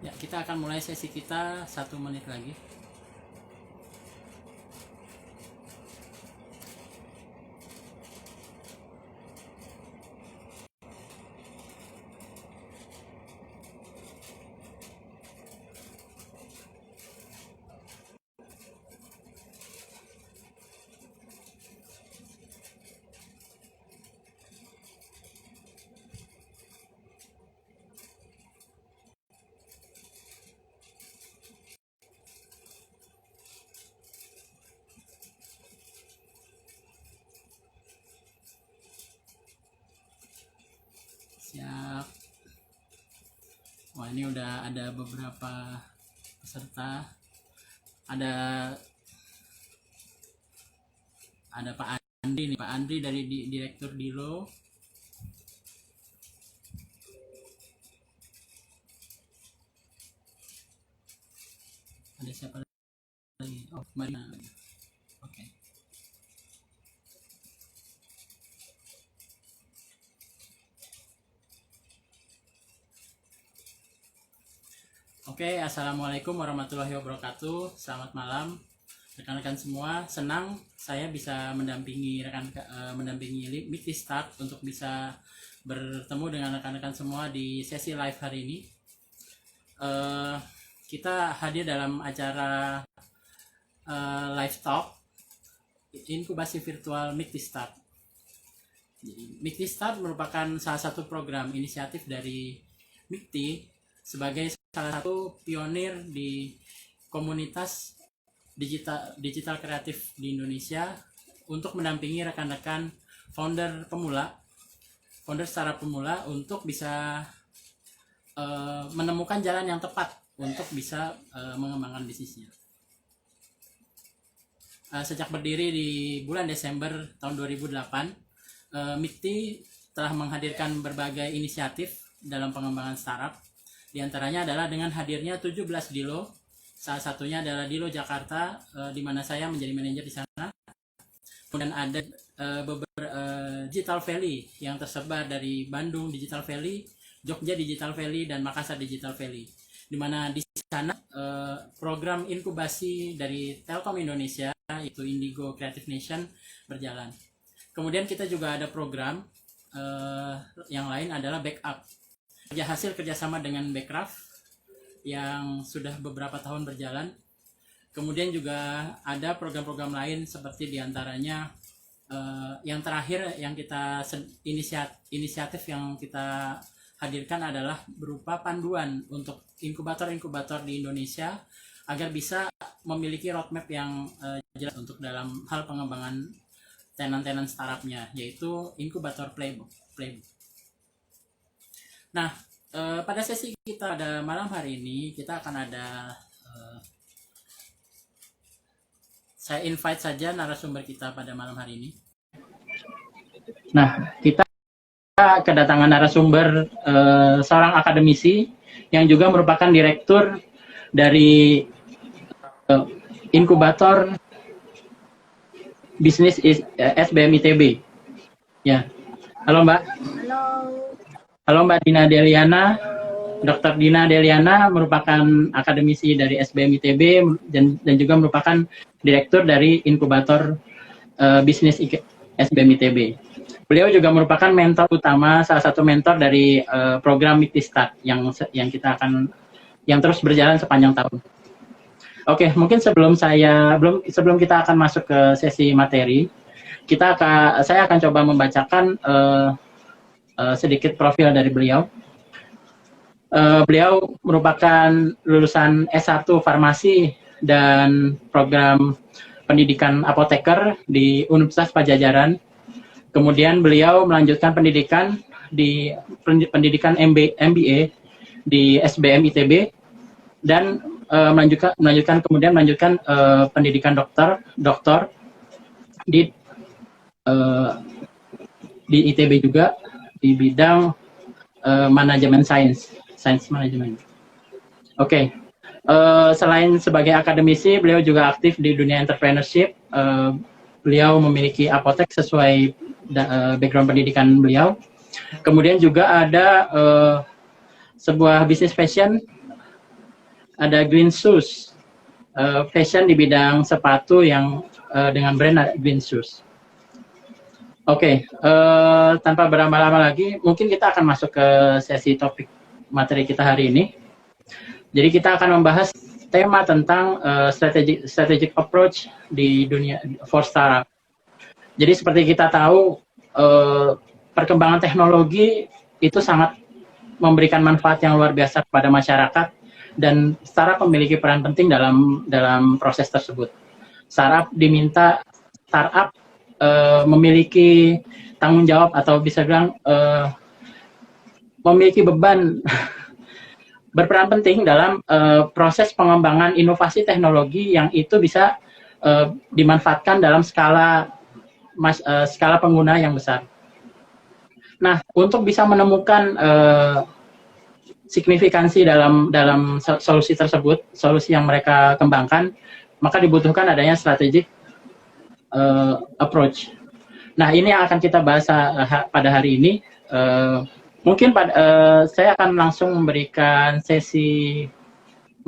Ya, kita akan mulai sesi kita 1 menit lagi. Siap. Wah, ini udah ada beberapa peserta. Ada Pak Andri nih, Pak Andri dari Direktur Dilo. Ada siapa lagi? Oh, Marina. Oke. Oke, assalamualaikum warahmatullahi wabarakatuh. Selamat malam, rekan-rekan semua. Senang saya bisa mendampingi Mikti Start untuk bisa bertemu dengan rekan-rekan semua di sesi live hari ini. Kita hadir dalam acara live talk inkubasi virtual Mikti Start. Mikti Start merupakan salah satu program inisiatif dari Mikti sebagai salah satu pionir di komunitas digital kreatif di Indonesia untuk mendampingi rekan-rekan founder startup pemula untuk bisa menemukan jalan yang tepat untuk bisa mengembangkan bisnisnya. Sejak berdiri di bulan Desember tahun 2008, Mikti telah menghadirkan berbagai inisiatif dalam pengembangan startup. Di antaranya adalah dengan hadirnya 17 Dilo, salah satunya adalah Dilo Jakarta, di mana saya menjadi manajer di sana. Kemudian ada beberapa Digital Valley yang tersebar dari Bandung Digital Valley, Jogja Digital Valley, dan Makassar Digital Valley. Di mana di sana program inkubasi dari Telkom Indonesia, yaitu Indigo Creative Nation, berjalan. Kemudian kita juga ada program yang lain adalah Backup. Hasil kerjasama dengan Backcraft yang sudah beberapa tahun berjalan. Kemudian juga ada program-program lain seperti diantaranya yang terakhir yang kita inisiatif yang kita hadirkan adalah berupa panduan untuk inkubator-inkubator di Indonesia agar bisa memiliki roadmap yang jelas untuk dalam hal pengembangan tenan-tenan startupnya, yaitu inkubator playbook. Nah, pada sesi kita pada malam hari ini kita akan ada saya invite saja narasumber kita pada malam hari ini. Nah, kita kedatangan narasumber seorang akademisi yang juga merupakan direktur dari inkubator bisnis SBM ITB. Ya, halo Mbak. Halo Mbak Dina Deliana. Dr. Dina Deliana merupakan akademisi dari SBM ITB dan juga merupakan direktur dari inkubator bisnis SBM ITB. Beliau juga merupakan mentor utama, salah satu mentor dari program Mikti Start yang terus berjalan sepanjang tahun. Oke, mungkin sebelum kita akan masuk ke sesi materi, saya akan coba membacakan sedikit profil dari beliau. Beliau merupakan lulusan S1 Farmasi dan program pendidikan apoteker di Universitas Padjadjaran. Kemudian beliau melanjutkan pendidikan MBA di SBM ITB dan melanjutkan pendidikan doktor di ITB juga di bidang manajemen science management. Oke. Selain sebagai akademisi, beliau juga aktif di dunia entrepreneurship. Beliau memiliki apotek sesuai background pendidikan beliau. Kemudian juga ada sebuah bisnis fashion ada Green Shoes, fashion di bidang sepatu yang dengan brand Green Shoes. Oke, tanpa berlama-lama lagi, mungkin kita akan masuk ke sesi topik materi kita hari ini. Jadi kita akan membahas tema tentang strategic approach di dunia for startup. Jadi seperti kita tahu, perkembangan teknologi itu sangat memberikan manfaat yang luar biasa kepada masyarakat, dan startup memiliki peran penting dalam proses tersebut. Startup memiliki tanggung jawab atau bisa bilang memiliki beban berperan penting dalam proses pengembangan inovasi teknologi yang itu bisa dimanfaatkan dalam skala pengguna yang besar. Nah, untuk bisa menemukan signifikansi dalam solusi tersebut, solusi yang mereka kembangkan, maka dibutuhkan adanya strategic approach. Nah, ini yang akan kita bahas pada hari ini. Mungkin saya akan langsung memberikan sesi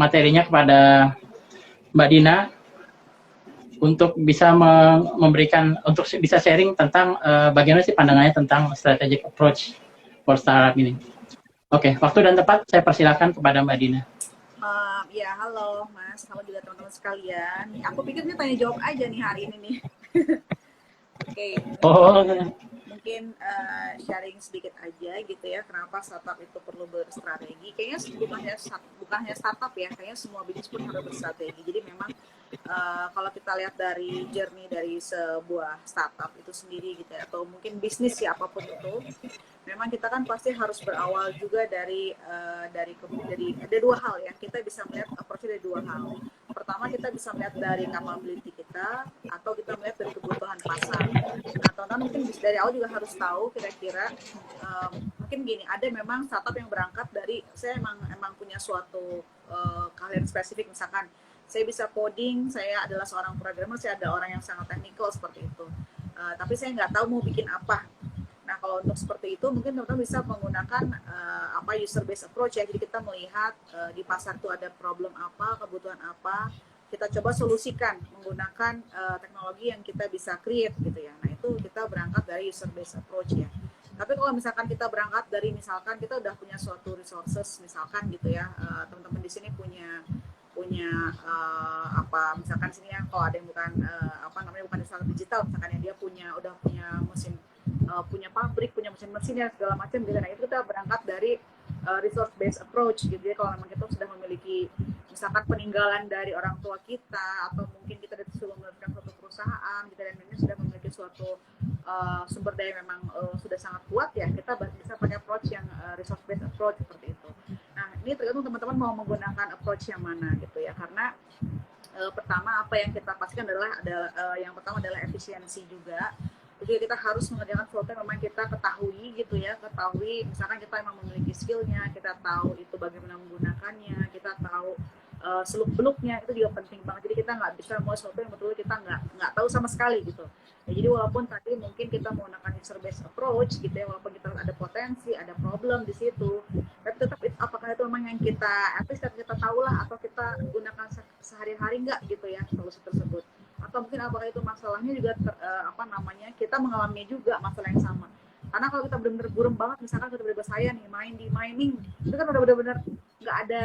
materinya kepada Mbak Dina untuk bisa untuk bisa sharing tentang bagaimana sih pandangannya tentang strategic approach for startup ini. Oke, waktu dan tempat saya persilakan kepada Mbak Dina. Ya, halo Mas, halo juga teman-teman sekalian. Aku pikir ini tanya jawab aja nih hari ini nih. Oke. Oh. Mungkin sharing sedikit aja gitu ya, kenapa startup itu perlu berstrategi. Kayaknya bukan hanya startup ya, kayaknya semua bisnis pun harus berstrategi. Jadi memang kalau kita lihat dari journey dari sebuah startup itu sendiri gitu ya, atau mungkin bisnis ya apapun itu, memang kita kan pasti harus berawal juga dari ada dua hal ya. Kita bisa melihat approach dari dua hal. Pertama, kita bisa melihat dari capability kita, atau kita melihat dari kebutuhan pasar. Nah, teman-teman mungkin dari awal juga harus tahu kira-kira mungkin gini, ada memang startup yang berangkat dari saya emang punya suatu keahlian spesifik, misalkan saya bisa coding, saya adalah seorang programmer, saya ada orang yang sangat teknikal seperti itu, tapi saya nggak tahu mau bikin apa. Nah, kalau untuk seperti itu mungkin teman-teman bisa menggunakan user based approach ya. Jadi kita melihat di pasar itu ada problem apa, kebutuhan apa, kita coba solusikan menggunakan teknologi yang kita bisa create gitu ya. Nah, itu kita berangkat dari user based approach ya. Tapi kalau misalkan kita berangkat dari misalkan kita udah punya suatu resources misalkan gitu ya, teman-teman di sini punya misalkan sini ya, kalau ada yang bukan bukan digital, misalkan yang dia udah punya mesin, punya pabrik, punya mesin-mesin ya segala macam gitu. Nah, itu kita berangkat dari resource based approach gitu ya. Kalau memang kita sudah memiliki misalkan peninggalan dari orang tua kita, atau mungkin kita sudah mendapatkan suatu perusahaan gitu, dan ini sudah memiliki suatu sumber daya memang sudah sangat kuat ya, kita bisa pakai approach yang resource based approach seperti itu. Nah, ini tergantung teman-teman mau menggunakan approach yang mana gitu ya, karena pertama apa yang kita pastikan adalah yang pertama adalah efisiensi juga. Jadi kita harus mengerjakan sesuatu yang memang kita ketahui gitu ya, misalkan kita memang memiliki skillnya, kita tahu itu bagaimana menggunakannya, kita tahu seluk-beluknya, itu juga penting banget. Jadi kita nggak bisa mau sesuatu yang betul kita nggak tahu sama sekali gitu. Ya, jadi walaupun tadi mungkin kita menggunakan user based approach gitu ya, walaupun kita ada potensi, ada problem di situ, tapi tetap apakah itu memang yang kita kita tahu lah, atau kita gunakan sehari-hari nggak gitu ya solusi tersebut. Atau mungkin apakah itu masalahnya juga kita mengalami juga masalah yang sama. Karena kalau kita benar-benar buram banget, misalkan kita benar-benar saya nih main di mining, itu kan udah benar-benar nggak ada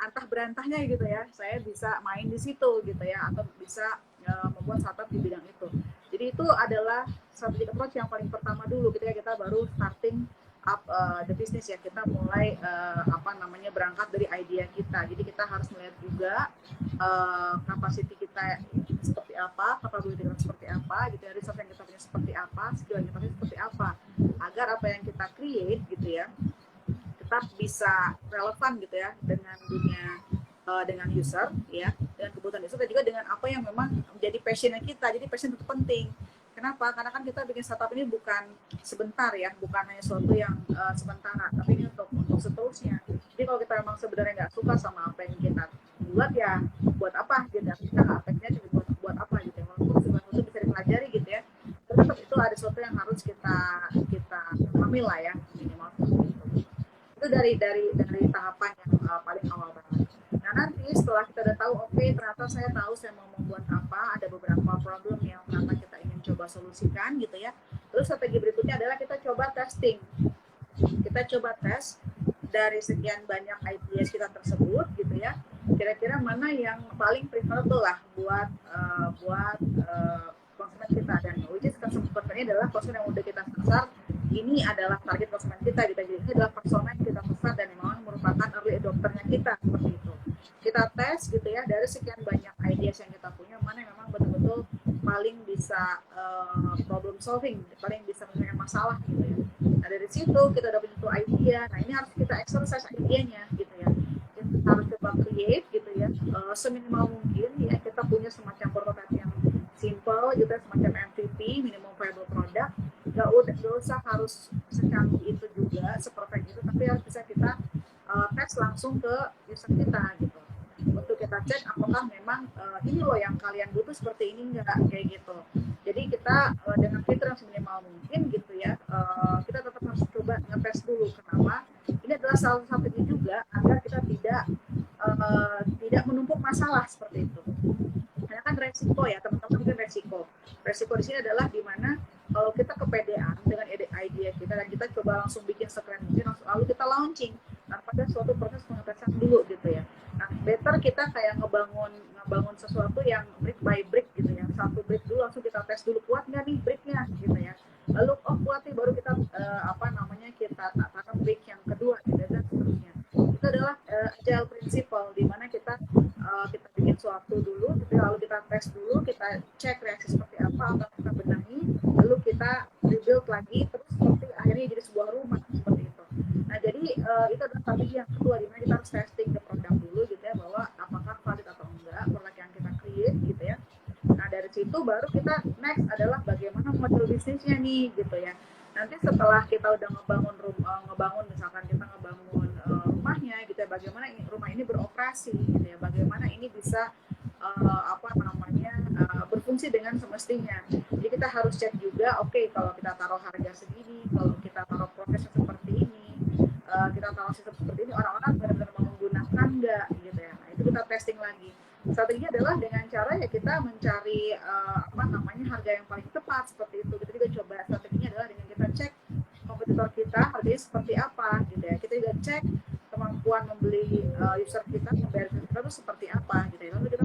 antah berantahnya gitu ya. Saya bisa main di situ gitu ya, atau bisa membuat startup di bidang itu. Jadi itu adalah strategic approach yang paling pertama dulu ketika kita baru starting up the business ya. Kita mulai berangkat dari idea kita. Jadi kita harus melihat juga capacity kita seperti apa, capability kita seperti apa gitu ya, resource yang kita punya seperti apa, skill yang kita punya seperti apa, agar apa yang kita create gitu ya tetap bisa relevan gitu ya dengan dunia, dengan user ya, dengan kebutuhan user, dan juga dengan apa yang memang menjadi passionnya kita. Jadi passion itu penting. Kenapa? Karena kan kita bikin startup ini bukan sebentar ya, bukan hanya sesuatu yang sementara, tapi ini untuk seterusnya. Jadi kalau kita memang sebenarnya nggak suka sama apa yang kita buat ya, buat apa gitu, kita nggak efeknya buat apa gitu ya, walaupun sebenarnya itu bisa dipelajari gitu ya, tapi tetap itu ada sesuatu yang harus kita pahami lah ya, minimal seperti itu. Itu dari tahapan yang paling awal banget. Nah, nanti nanti setelah kita udah tahu, oke, ternyata saya tahu saya mau membuat apa, ada beberapa problem yang ternyata kita ingin coba solusikan gitu ya. Terus strategi berikutnya adalah kita coba testing. Kita coba tes dari sekian banyak ideas kita tersebut gitu ya, kira-kira mana yang paling preferable lah buat konsumen kita, dan which is konsumen ini adalah konsumen yang udah kita sasar, ini adalah target konsumen kita gitu. Jadi ini adalah persona yang kita sasar dan memang merupakan early adopternya kita, seperti itu. Kita tes gitu ya, dari sekian banyak ideas yang kita punya, mana yang memang betul-betul paling bisa problem solving, paling bisa menyelesaikan masalah gitu ya. Nah dari situ kita udah punya tuh idea, nah ini harus kita exercise idenya gitu ya. Kita harus coba create gitu ya, seminimal mungkin ya, kita punya semacam prototype yang simple gitu, semacam MVP, minimum viable product. Gak usah harus secanggih itu juga, seperfect itu, tapi harus bisa kita tes langsung ke user kita gitu, untuk kita cek apakah memang ini loh yang kalian butuh seperti ini enggak, kayak gitu. Jadi kita dengan fitur yang seminimal mungkin gitu ya, kita tetap harus coba ngetes dulu. Kenapa? Ini adalah salah satunya juga agar kita tidak menumpuk masalah seperti itu. Karena kan resiko ya teman-teman, mungkin resiko di sini adalah dimana kalau kita kepedean dengan idea kita dan kita coba langsung bikin sekeren mungkin, lalu kita launching tanpa ada suatu proses pengetesan dulu gitu ya. Nah better kita kayak ngebangun sesuatu yang brick by brick gitu ya, satu brick dulu langsung kita tes dulu, kuat nggak nih bricknya gitu ya, lalu kuat nih baru kita kita takkan brick yang kedua gitu, dan seterusnya. Itu adalah agile principle, di mana kita bikin suatu dulu gitu, lalu kita tes dulu, kita cek reaksi seperti apa kita benahi, lalu kita rebuild lagi, terus seperti akhirnya jadi sebuah rumah seperti itu. Nah jadi itu adalah strategi yang kedua, di mana kita harus testing the product dulu gitu ya, bahwa apakah valid atau enggak produk yang kita create gitu ya. Nah dari situ baru kita next adalah bagaimana model bisnisnya nih gitu ya. Nanti setelah kita udah ngebangun misalkan kita ngebangun rumahnya gitu ya, bagaimana rumah ini beroperasi gitu ya, bagaimana ini bisa berfungsi dengan semestinya. Jadi kita harus cek juga, oke, kalau kita taruh harga segini, kalau kita taruh prosesnya seperti ini, kita taruh sistem seperti ini, orang-orang benar-benar mau menggunakan nggak gitu ya. Nah itu kita testing lagi. Strateginya adalah dengan cara ya kita mencari harga yang paling tepat seperti itu. Kita juga coba strateginya adalah dengan kita cek kompetitor kita harganya seperti apa gitu ya. Kita juga cek kemampuan membeli user kita, membayar user kita itu seperti apa gitu ya. Lalu kita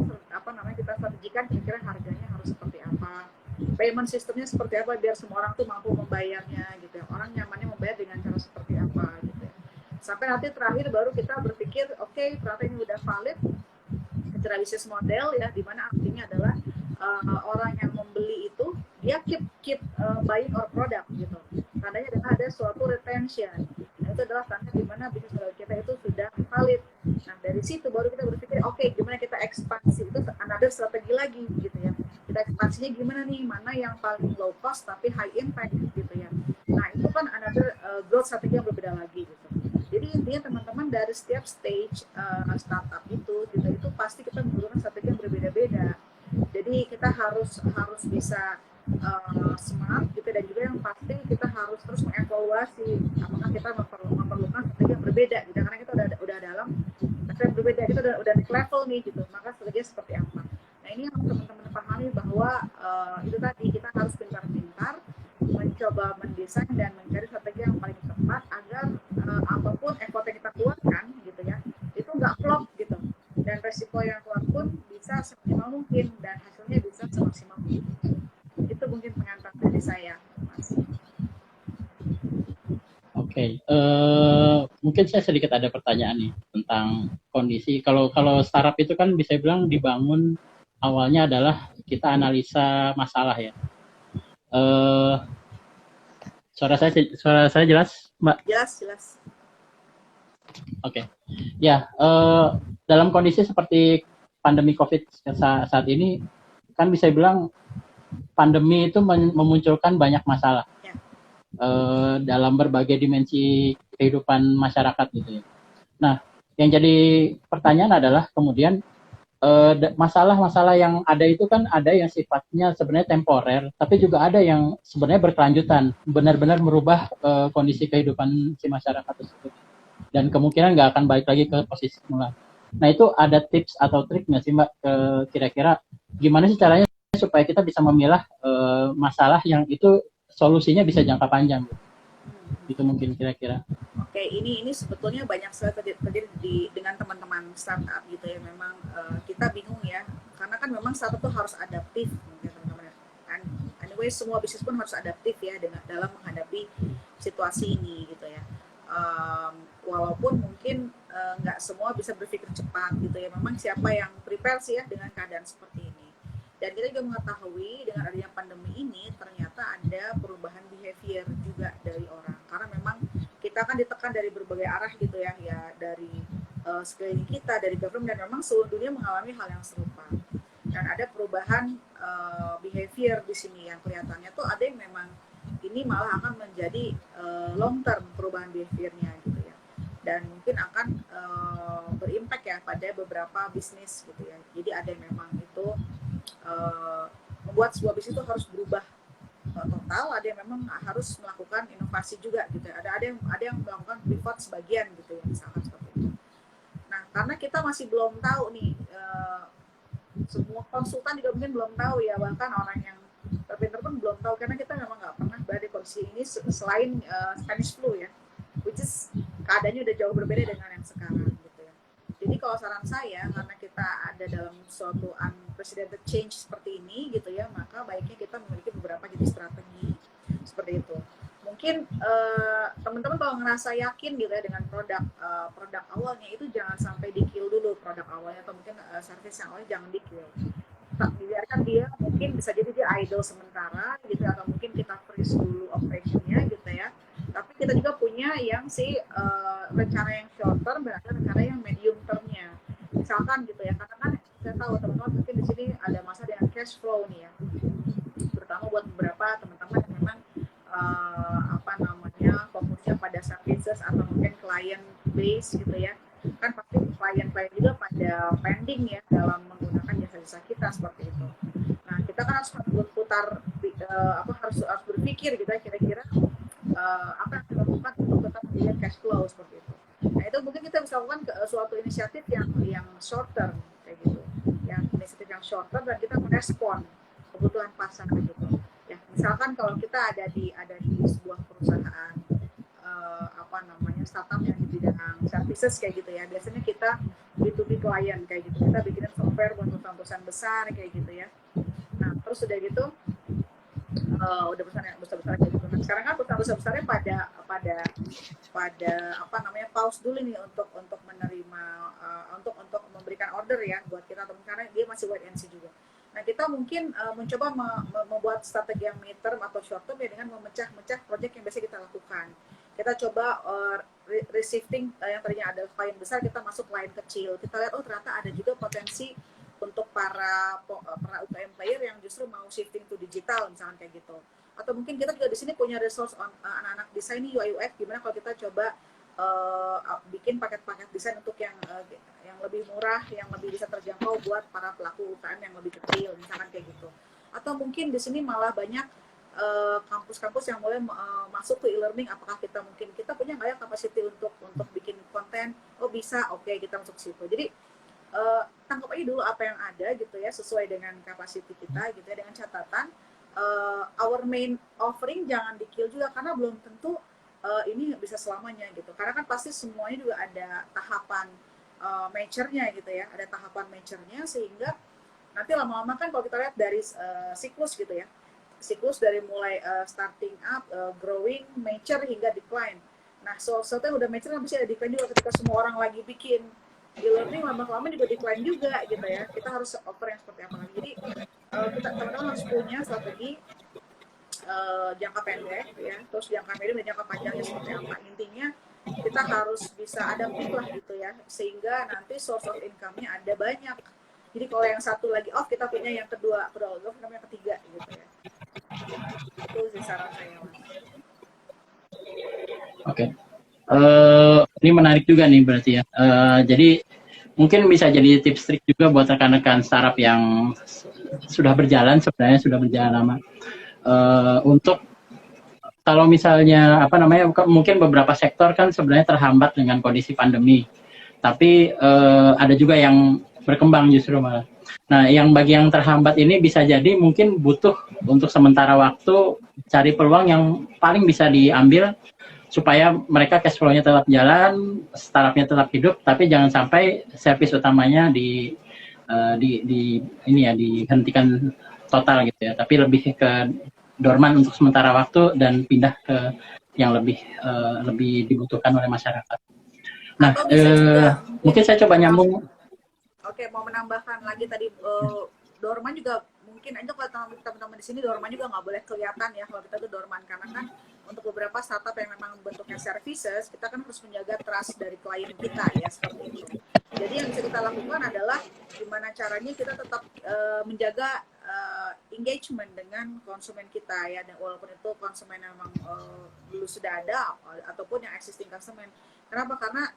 kita strategikan kira-kira harganya harus seperti apa, payment sistemnya seperti apa biar semua orang tuh mampu membayarnya gitu ya. Orang nyamannya membayar dengan cara seperti apa gitu ya. Sampai nanti terakhir baru kita berpikir, oke, ternyata ini udah valid secara bisnis model ya, dimana artinya adalah orang yang membeli itu dia keep buying our product gitu. Tandanya adalah ada suatu retention. Nah, itu adalah tanda di mana bisnis model kita itu sudah valid. Nah dari situ baru kita berpikir, oke, gimana kita ekspansi, itu another strategi lagi gitu ya. Kita ekspansinya gimana nih, mana yang paling low cost tapi high impact gitu ya. Nah itu kan another growth strategi yang berbeda lagi gitu. Jadi intinya teman-teman dari setiap stage startup itu pasti kita menggunakan strategi yang berbeda-beda. Jadi kita harus bisa smart gitu, dan juga yang pasti kita harus terus mengevaluasi apakah kita memerlukan strategi yang berbeda gitu, karena kita udah dalam strategi yang berbeda, kita udah naik level nih gitu, maka strateginya seperti apa. Nah ini yang teman-teman pahami bahwa itu tadi kita harus pintar-pintar mencoba mendesain dan mencari strategi yang paling tepat agar apapun effort yang kita keluarkan gitu ya, itu nggak flop gitu, dan resiko yang keluar pun bisa semaksimal mungkin dan hasilnya bisa semaksimal mungkin. Itu mungkin pengantar dari saya, Mas. Oke, mungkin saya sedikit ada pertanyaan nih tentang kondisi. Kalau startup itu kan bisa bilang dibangun awalnya adalah kita analisa masalah ya. Suara saya jelas, Mbak? Jelas. Oke. Ya, dalam kondisi seperti pandemi COVID saat ini, kan bisa bilang pandemi itu memunculkan banyak masalah dalam berbagai dimensi kehidupan masyarakat gitu ya. Nah, yang jadi pertanyaan adalah kemudian masalah-masalah yang ada itu kan ada yang sifatnya sebenarnya temporer, tapi juga ada yang sebenarnya berkelanjutan, benar-benar merubah kondisi kehidupan si masyarakat tersebut, dan kemungkinan nggak akan balik lagi ke posisi semula. Nah itu ada tips atau trik nggak sih Mbak, kira-kira gimana sih caranya supaya kita bisa memilah masalah yang itu solusinya bisa jangka panjang? Itu mungkin kira-kira. Oke, ini sebetulnya banyak sekali terjadi dengan teman-teman startup gitu ya. Memang kita bingung ya, karena kan memang startup tuh harus adaptif, ya, teman-teman. Kan, anyway semua bisnis pun harus adaptif ya dalam menghadapi situasi ini gitu ya. Walaupun mungkin nggak semua bisa berpikir cepat gitu ya. Memang siapa yang prepare sih ya dengan keadaan seperti ini. Dan kita juga mengetahui dengan adanya pandemi ini ternyata ada perubahan behavior juga dari orang. Karena memang kita kan ditekan dari berbagai arah gitu ya dari sekeliling kita, dari government, dan memang seluruh dunia mengalami hal yang serupa. Dan ada perubahan behavior di sini yang kelihatannya tuh ada yang memang ini malah akan menjadi long term perubahan behaviornya gitu ya. Dan mungkin akan berimpact ya pada beberapa bisnis gitu ya. Jadi ada yang memang itu membuat sebuah bisnis itu harus berubah total, ada yang memang harus melakukan inovasi juga gitu ya. Ada yang melakukan pivot sebagian gitu ya, misalkan seperti itu. Nah, karena kita masih belum tahu nih, semua konsultan juga mungkin belum tahu ya, bahkan orang yang terpintar pun belum tahu, karena kita memang nggak pernah berada di kondisi ini selain Spanish flu ya, which is keadaannya udah jauh berbeda dengan yang sekarang gitu ya. Jadi kalau saran saya, karena kita ada dalam suatu unprecedented change seperti ini gitu ya, maka baiknya kita memiliki beberapa jenis strategi seperti itu. Mungkin teman-teman kalau ngerasa yakin gitu ya dengan produk awalnya, itu jangan sampai di-kill dulu produk awalnya, atau mungkin service yang awalnya jangan di-kill. Tak dibiarkan dia, mungkin bisa jadi dia idle sementara gitu, atau mungkin kita freeze dulu operationnya gitu ya. Tapi kita juga punya yang rencana yang short term dan rencana yang medium termnya. Misalkan gitu ya, karena kan saya tahu teman-teman mungkin di sini ada masalah dengan cash flow nih ya, terutama buat beberapa teman-teman yang memang fokusnya pada services atau mungkin client base gitu ya. Kan pasti klien-klien juga pada pending ya dalam menggunakan jasa-jasa kita seperti itu. Nah, kita kan harus berputar harus berpikir gitu ya, kira-kira apa yang kita lakukan untuk tetap menjaga cash flow seperti itu. Nah, itu mungkin kita bisa lakukan suatu inisiatif yang short term kayak gitu. Yang inisiatif yang short term, dan kita merespon kebutuhan pasar gitu. Ya, misalkan kalau kita ada di sebuah perusahaan startup yang di bidang services kayak gitu ya. Biasanya kita B2B klien kayak gitu. Kita bikin software buat perusahaan besar kayak gitu ya. Nah, terus udah gitu udah besar-besar kayak gitu. Nah, sekarang kan perusahaan besarnya pada pause dulu nih untuk menerima untuk memberikan order ya buat kita, karena dia masih wait and see juga. Nah, kita mungkin mencoba membuat strategi yang mid term atau short term ya, dengan memecah-mecah proyek yang biasa kita lakukan. Kita coba reshifting yang tadinya ada klien besar, kita masuk klien kecil. Kita lihat, oh ternyata ada juga potensi untuk para UKM player yang justru mau shifting to digital, misalkan kayak gitu. Atau mungkin kita juga di sini punya resource anak-anak desain UI UX, gimana kalau kita coba bikin paket-paket desain untuk yang lebih murah, yang lebih bisa terjangkau buat para pelaku UKM yang lebih kecil, misalkan kayak gitu. Atau mungkin di sini malah banyak kampus-kampus yang mulai masuk ke e-learning. Apakah kita punya nggak ya capacity untuk bikin konten? Oh bisa, oke, kita masuk ke situ. Jadi tangkap aja dulu apa yang ada gitu ya, sesuai dengan capacity kita gitu ya, dengan catatan our main offering jangan di-kill juga, karena belum tentu ini bisa selamanya gitu. Karena kan pasti semuanya juga ada tahapan mature-nya gitu ya, ada tahapan mature-nya, sehingga nanti lama-lama kan kalau kita lihat dari siklus gitu ya, siklus dari mulai starting up, growing, mature hingga decline. Nah, sesuatu yang udah mature kan pasti ada decline juga ketika semua orang lagi bikin e-learning, lama-lama juga decline juga gitu ya. Kita harus offer yang seperti apa lagi. Jadi kita teman-teman harus punya strategi jangka pendek ya, terus jangka medium dan jangka panjangnya seperti apa. Intinya kita harus bisa adaptif lah gitu ya, sehingga nanti source of income-nya ada banyak. Jadi kalau yang satu lagi off, kita punya yang kedua off, yang ketiga gitu ya. Itu sih saran saya, Mas. Oke. Ini menarik juga nih berarti ya. Jadi mungkin bisa jadi tips trik juga buat rekan-rekan startup yang sudah berjalan lama. Untuk kalau misalnya mungkin beberapa sektor kan sebenarnya terhambat dengan kondisi pandemi. tapi ada juga yang berkembang justru malah. Nah, yang bagi yang terhambat ini bisa jadi mungkin butuh untuk sementara waktu cari peluang yang paling bisa diambil supaya mereka cash flow-nya tetap jalan, startupnya tetap hidup, tapi jangan sampai service utamanya ini ya dihentikan total gitu ya. Tapi lebih ke dorman untuk sementara waktu dan pindah ke yang lebih dibutuhkan oleh masyarakat. Nah, Atau bisa juga mungkin saya coba nyambung. Oke, mau menambahkan lagi tadi dorman juga mungkin aja kalau teman-teman di sini dorman juga nggak boleh kelihatan ya kalau kita tuh dorman, karena kan untuk beberapa startup yang memang bentuknya services kita kan harus menjaga trust dari klien kita ya, seperti itu. Jadi yang bisa kita lakukan adalah gimana caranya kita tetap menjaga engagement dengan konsumen kita ya, dan walaupun itu konsumen yang memang dulu sudah ada ataupun yang existing konsumen. Kenapa? Karena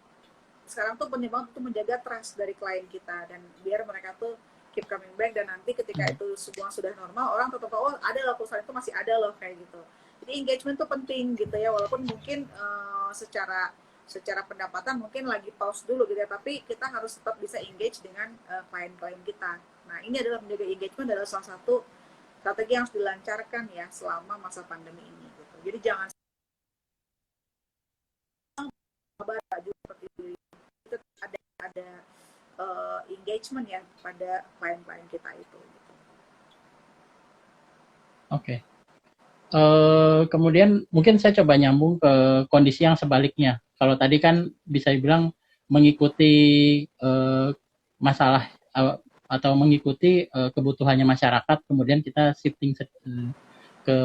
sekarang tuh penting banget untuk menjaga trust dari klien kita, dan biar mereka tuh keep coming back, dan nanti ketika itu semua sudah normal orang tetap tahu, oh ada loh perusahaan itu masih ada loh kayak gitu. Jadi engagement tuh penting gitu ya, walaupun mungkin secara pendapatan mungkin lagi pause dulu gitu ya, tapi kita harus tetap bisa engage dengan klien-klien kita. Nah, ini adalah menjaga engagement adalah salah satu strategi yang harus dilancarkan ya selama masa pandemi ini gitu. Jadi jangan sabar juga seperti ada engagement ya pada klien-klien kita itu. Gitu. Oke. Kemudian mungkin saya coba nyambung ke kondisi yang sebaliknya. Kalau tadi kan bisa dibilang mengikuti masalah atau mengikuti kebutuhannya masyarakat, kemudian kita shifting ke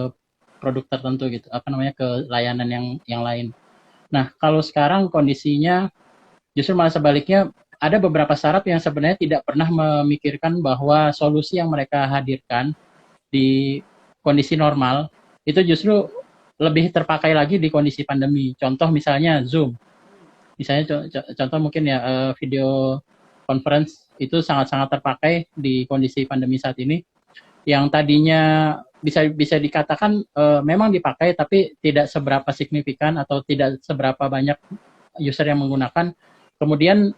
produk tertentu gitu, ke layanan yang lain. Nah, kalau sekarang kondisinya justru malah sebaliknya, ada beberapa startup yang sebenarnya tidak pernah memikirkan bahwa solusi yang mereka hadirkan di kondisi normal itu justru lebih terpakai lagi di kondisi pandemi. Contoh misalnya Zoom. Misalnya contoh mungkin ya video conference itu sangat-sangat terpakai di kondisi pandemi saat ini. Yang tadinya bisa dikatakan memang dipakai tapi tidak seberapa signifikan atau tidak seberapa banyak user yang menggunakan. Kemudian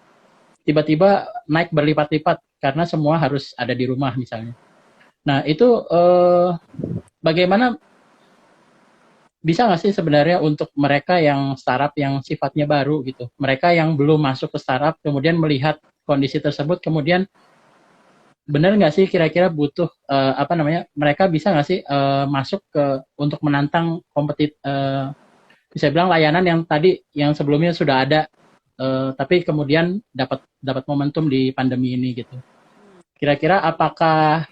tiba-tiba naik berlipat-lipat karena semua harus ada di rumah misalnya. Nah, itu bagaimana bisa nggak sih sebenarnya untuk mereka yang startup yang sifatnya baru gitu, mereka yang belum masuk ke startup, kemudian melihat kondisi tersebut, kemudian benar nggak sih kira-kira butuh mereka bisa nggak sih masuk untuk menantang bisa bilang layanan yang tadi yang sebelumnya sudah ada, tapi kemudian dapat momentum di pandemi ini gitu. Kira-kira apakah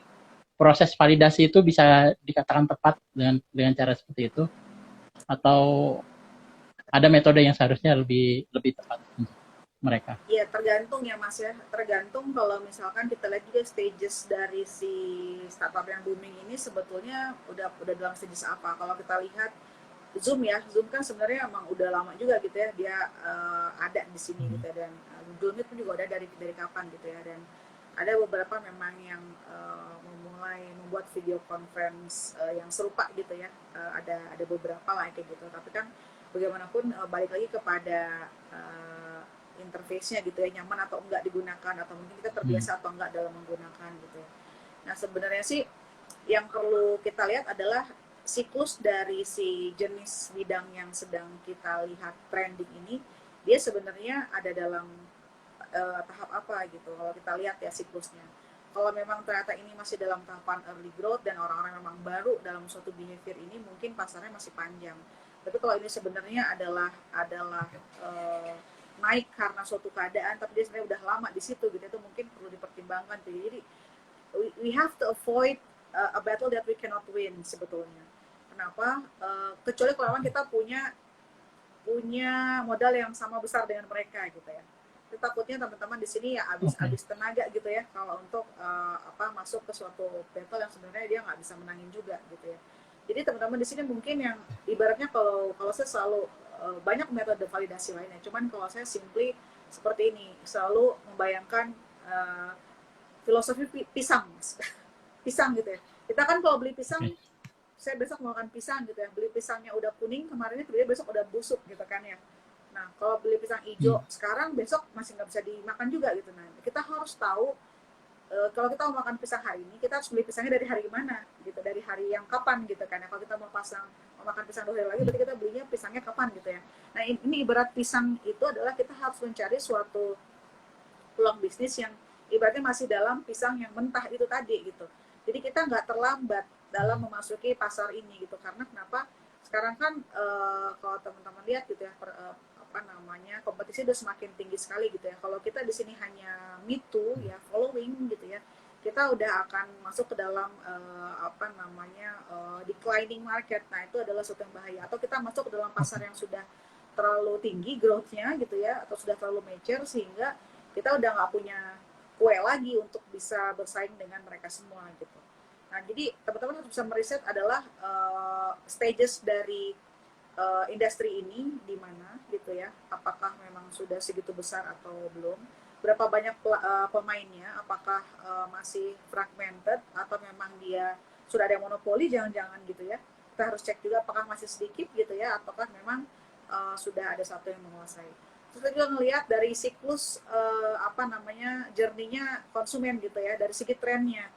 proses validasi itu bisa dikatakan tepat dengan cara seperti itu, atau ada metode yang seharusnya lebih tepat untuk mereka? Iya, tergantung ya Mas ya. Tergantung kalau misalkan kita lihat juga stages dari si startup yang booming ini sebetulnya udah dalam stages apa. Kalau kita lihat Zoom ya, Zoom kan sebenarnya emang udah lama juga gitu ya dia ada di sini gitu ya, dan Google Meet pun juga ada dari kapan gitu ya, dan ada beberapa memang yang memulai membuat video conference yang serupa gitu ya, ada beberapa lah kayak gitu, tapi kan bagaimanapun balik lagi kepada interface-nya gitu ya, nyaman atau enggak digunakan, atau mungkin kita terbiasa atau enggak dalam menggunakan gitu ya. Nah sebenarnya sih yang perlu kita lihat adalah siklus dari si jenis bidang yang sedang kita lihat trending ini, dia sebenarnya ada dalam tahap apa gitu. Kalau kita lihat ya siklusnya, kalau memang ternyata ini masih dalam tahapan early growth dan orang-orang memang baru dalam suatu behavior ini, mungkin pasarnya masih panjang. Tapi kalau ini sebenarnya adalah naik karena suatu keadaan, tapi dia sebenarnya udah lama di situ gitu, itu mungkin perlu dipertimbangkan. Jadi we have to avoid a battle that we cannot win sebetulnya. Kenapa? Kecuali kalau memang kita punya modal yang sama besar dengan mereka gitu ya. Tapi takutnya teman-teman di sini ya habis tenaga gitu ya kalau untuk masuk ke suatu battle yang sebenarnya dia nggak bisa menangin juga gitu ya. Jadi teman-teman di sini mungkin yang ibaratnya kalau saya selalu banyak metode validasi lainnya. Cuman kalau saya simply seperti ini, selalu membayangkan filosofi pisang, pisang gitu ya. Kita kan kalau beli pisang, saya besok mau makan pisang gitu ya, beli pisangnya udah kuning kemarinnya, kemudian besok udah busuk gitu kan ya. Nah, kalau beli pisang hijau sekarang, besok masih nggak bisa dimakan juga gitu. Nah, kita harus tahu kalau kita mau makan pisang hari ini, kita harus beli pisangnya dari hari mana gitu, dari hari yang kapan gitu kan. Kalau kita mau makan pisang 2 hari lagi, berarti kita belinya pisangnya kapan gitu ya. Nah, ini ibarat pisang itu adalah kita harus mencari suatu peluang bisnis yang ibaratnya masih dalam pisang yang mentah itu tadi gitu. Jadi kita nggak terlambat dalam memasuki pasar ini gitu, karena kenapa? Sekarang kan kalau teman-teman lihat gitu ya, apa namanya, kompetisi udah semakin tinggi sekali gitu ya. Kalau kita di sini hanya me too ya, following gitu ya, kita udah akan masuk ke dalam apa namanya, declining market. Nah, itu adalah sesuatu yang bahaya. Atau kita masuk ke dalam pasar yang sudah terlalu tinggi growth-nya gitu ya, atau sudah terlalu mature sehingga kita udah nggak punya kue lagi untuk bisa bersaing dengan mereka semua gitu. Nah, jadi teman-teman harus bisa meriset adalah stages dari industri ini di mana gitu ya, apakah memang sudah segitu besar atau belum, berapa banyak pemainnya, apakah masih fragmented atau memang dia sudah ada monopoli, jangan-jangan gitu ya. Kita harus cek juga apakah masih sedikit gitu ya, ataukah memang sudah ada satu yang menguasai. Terus juga ngelihat dari siklus apa namanya, journey-nya konsumen gitu ya, dari segi trennya.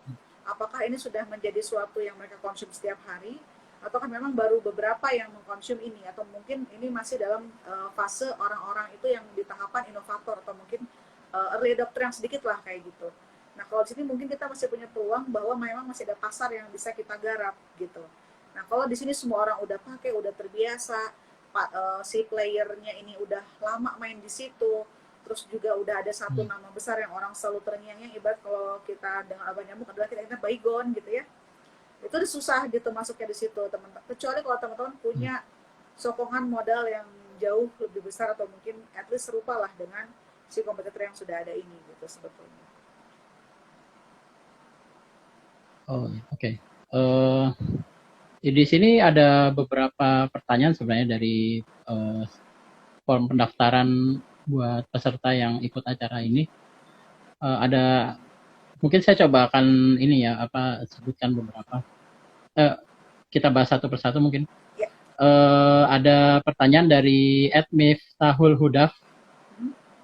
Apakah ini sudah menjadi suatu yang mereka konsum setiap hari, ataukah memang baru beberapa yang mengkonsum ini, atau mungkin ini masih dalam fase orang-orang itu yang di tahapan inovator, atau mungkin early adopter yang sedikit lah kayak gitu. Nah, kalau di sini mungkin kita masih punya peluang bahwa memang masih ada pasar yang bisa kita garap gitu. Nah, kalau di sini semua orang udah pakai, udah terbiasa, si playernya ini udah lama main di situ, terus juga udah ada satu nama besar yang orang selalu terngiang-ngiang, ibarat kalau kita dengar abang nyamuk adalah kita baygon gitu ya, itu udah susah gitu masuknya di situ teman-teman, kecuali kalau teman-teman punya sokongan modal yang jauh lebih besar, atau mungkin at least serupa lah dengan si kompetitor yang sudah ada ini gitu sebetulnya. Oh, oke. Di sini ada beberapa pertanyaan sebenarnya dari form pendaftaran buat peserta yang ikut acara ini. Ada, mungkin saya coba akan ini ya, sebutkan beberapa. Kita bahas satu persatu mungkin. Ya. Ada pertanyaan dari @miftahul hudaf.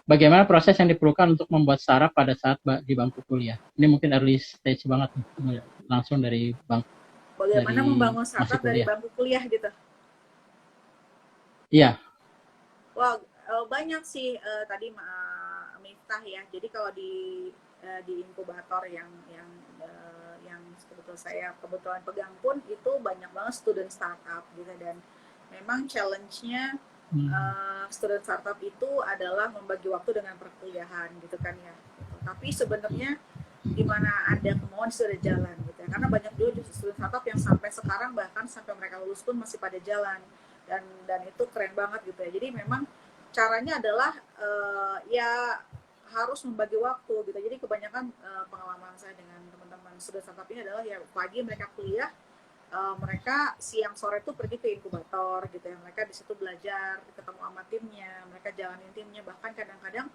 Bagaimana proses yang diperlukan untuk membuat startup pada saat di bangku kuliah? Ini mungkin early stage banget nih, langsung dari bangku. Bagaimana dari membangun masih startup dari kuliah. bangku kuliah gitu? Iya. Wah, banyak sih tadi Miftah ya. Jadi kalau di inkubator yang kebetulan pegang pun itu banyak banget student startup gitu, dan memang challenge-nya student startup itu adalah membagi waktu dengan perkuliahan gitu kan ya. Tapi sebenarnya di mana ada kemauan sudah jalan gitu ya. Karena banyak juga justru student startup yang sampai sekarang bahkan sampai mereka lulus pun masih pada jalan, dan itu keren banget gitu ya. Jadi memang caranya adalah ya harus membagi waktu gitu. Jadi kebanyakan pengalaman saya dengan teman-teman student startup ini adalah ya pagi mereka kuliah, mereka siang sore tuh pergi ke inkubator gitu ya. Mereka di situ belajar, ketemu sama timnya, mereka jalanin timnya, bahkan kadang-kadang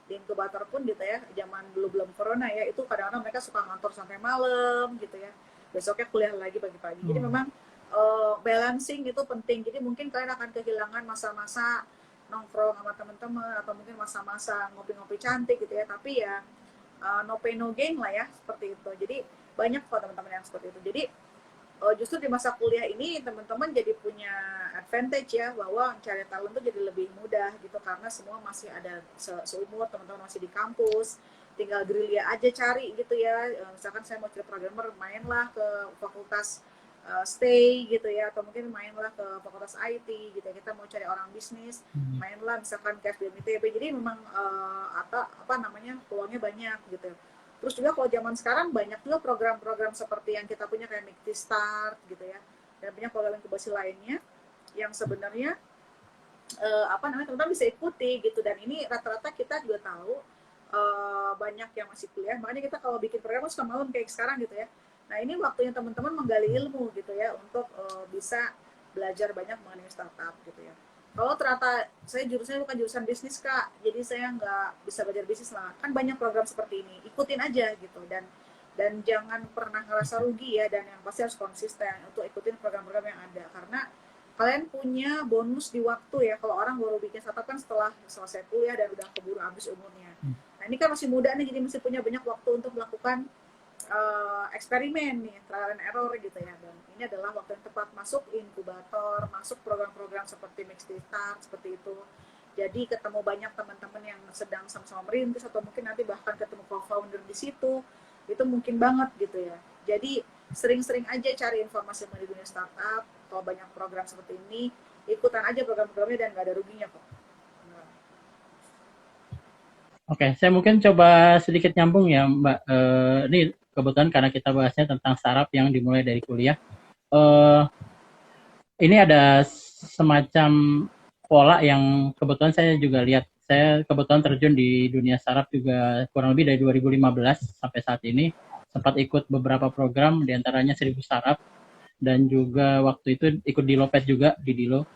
di inkubator pun gitu ya, zaman belum corona ya, itu kadang-kadang mereka suka ngantor sampai malam gitu ya, besoknya kuliah lagi pagi-pagi. Jadi memang balancing itu penting. Jadi mungkin kalian akan kehilangan masa-masa nongkrong sama teman-teman, atau mungkin masa-masa ngopi-ngopi cantik gitu ya, tapi ya no pain no gain lah ya, seperti itu. Jadi banyak kok teman-teman yang seperti itu. Jadi justru di masa kuliah ini teman-teman jadi punya advantage ya, bahwa cari talent tuh jadi lebih mudah gitu, karena semua masih ada seumur, teman-teman masih di kampus, tinggal gerilya aja cari gitu ya. Misalkan saya mau cari programmer, mainlah ke fakultas stay gitu ya, atau mungkin mainlah ke fakultas IT gitu ya. Kita mau cari orang bisnis, mainlah misalkan ke FBM ITB. Jadi memang apa namanya, peluangnya banyak gitu. Terus juga kalau zaman sekarang banyak juga program-program seperti yang kita punya kayak Mikti Start gitu ya, dan banyak program inkubasi lainnya yang sebenarnya apa namanya, teman-teman bisa ikuti gitu. Dan ini rata-rata kita juga tahu banyak yang masih kuliah, makanya kita kalau bikin program suka malam kayak sekarang gitu ya. Nah, ini waktunya teman-teman menggali ilmu gitu ya, untuk bisa belajar banyak mengenai startup gitu ya. Kalau ternyata saya jurusannya bukan jurusan bisnis Kak, jadi saya nggak bisa belajar bisnis lah, kan banyak program seperti ini, ikutin aja gitu. Dan jangan pernah ngerasa rugi ya, dan yang pasti harus konsisten untuk ikutin program-program yang ada, karena kalian punya bonus di waktu ya. Kalau orang baru bikin startup kan setelah selesai kuliah dan udah keburu habis umurnya. Nah ini kan masih muda nih, jadi masih punya banyak waktu untuk melakukan eksperimen nih, trial and error gitu ya. Dan ini adalah waktu yang tepat masuk inkubator, masuk program-program seperti Mix Start seperti itu. Jadi ketemu banyak teman-teman yang sedang sama-sama merintis atau mungkin nanti bahkan ketemu co-founder di situ, itu mungkin banget gitu ya. Jadi sering-sering aja cari informasi mengenai dunia startup. Kalau banyak program seperti ini, ikutan aja program-programnya dan nggak ada ruginya kok. Oke, saya mungkin coba sedikit nyambung ya, Mbak. Ini kebetulan karena kita bahasnya tentang startup yang dimulai dari kuliah. Ini ada semacam pola yang kebetulan saya juga lihat. Saya kebetulan terjun di dunia startup juga kurang lebih dari 2015 sampai saat ini. Sempat ikut beberapa program, diantaranya 1000 startup. Dan juga waktu itu ikut di Lopet juga, di Dilo.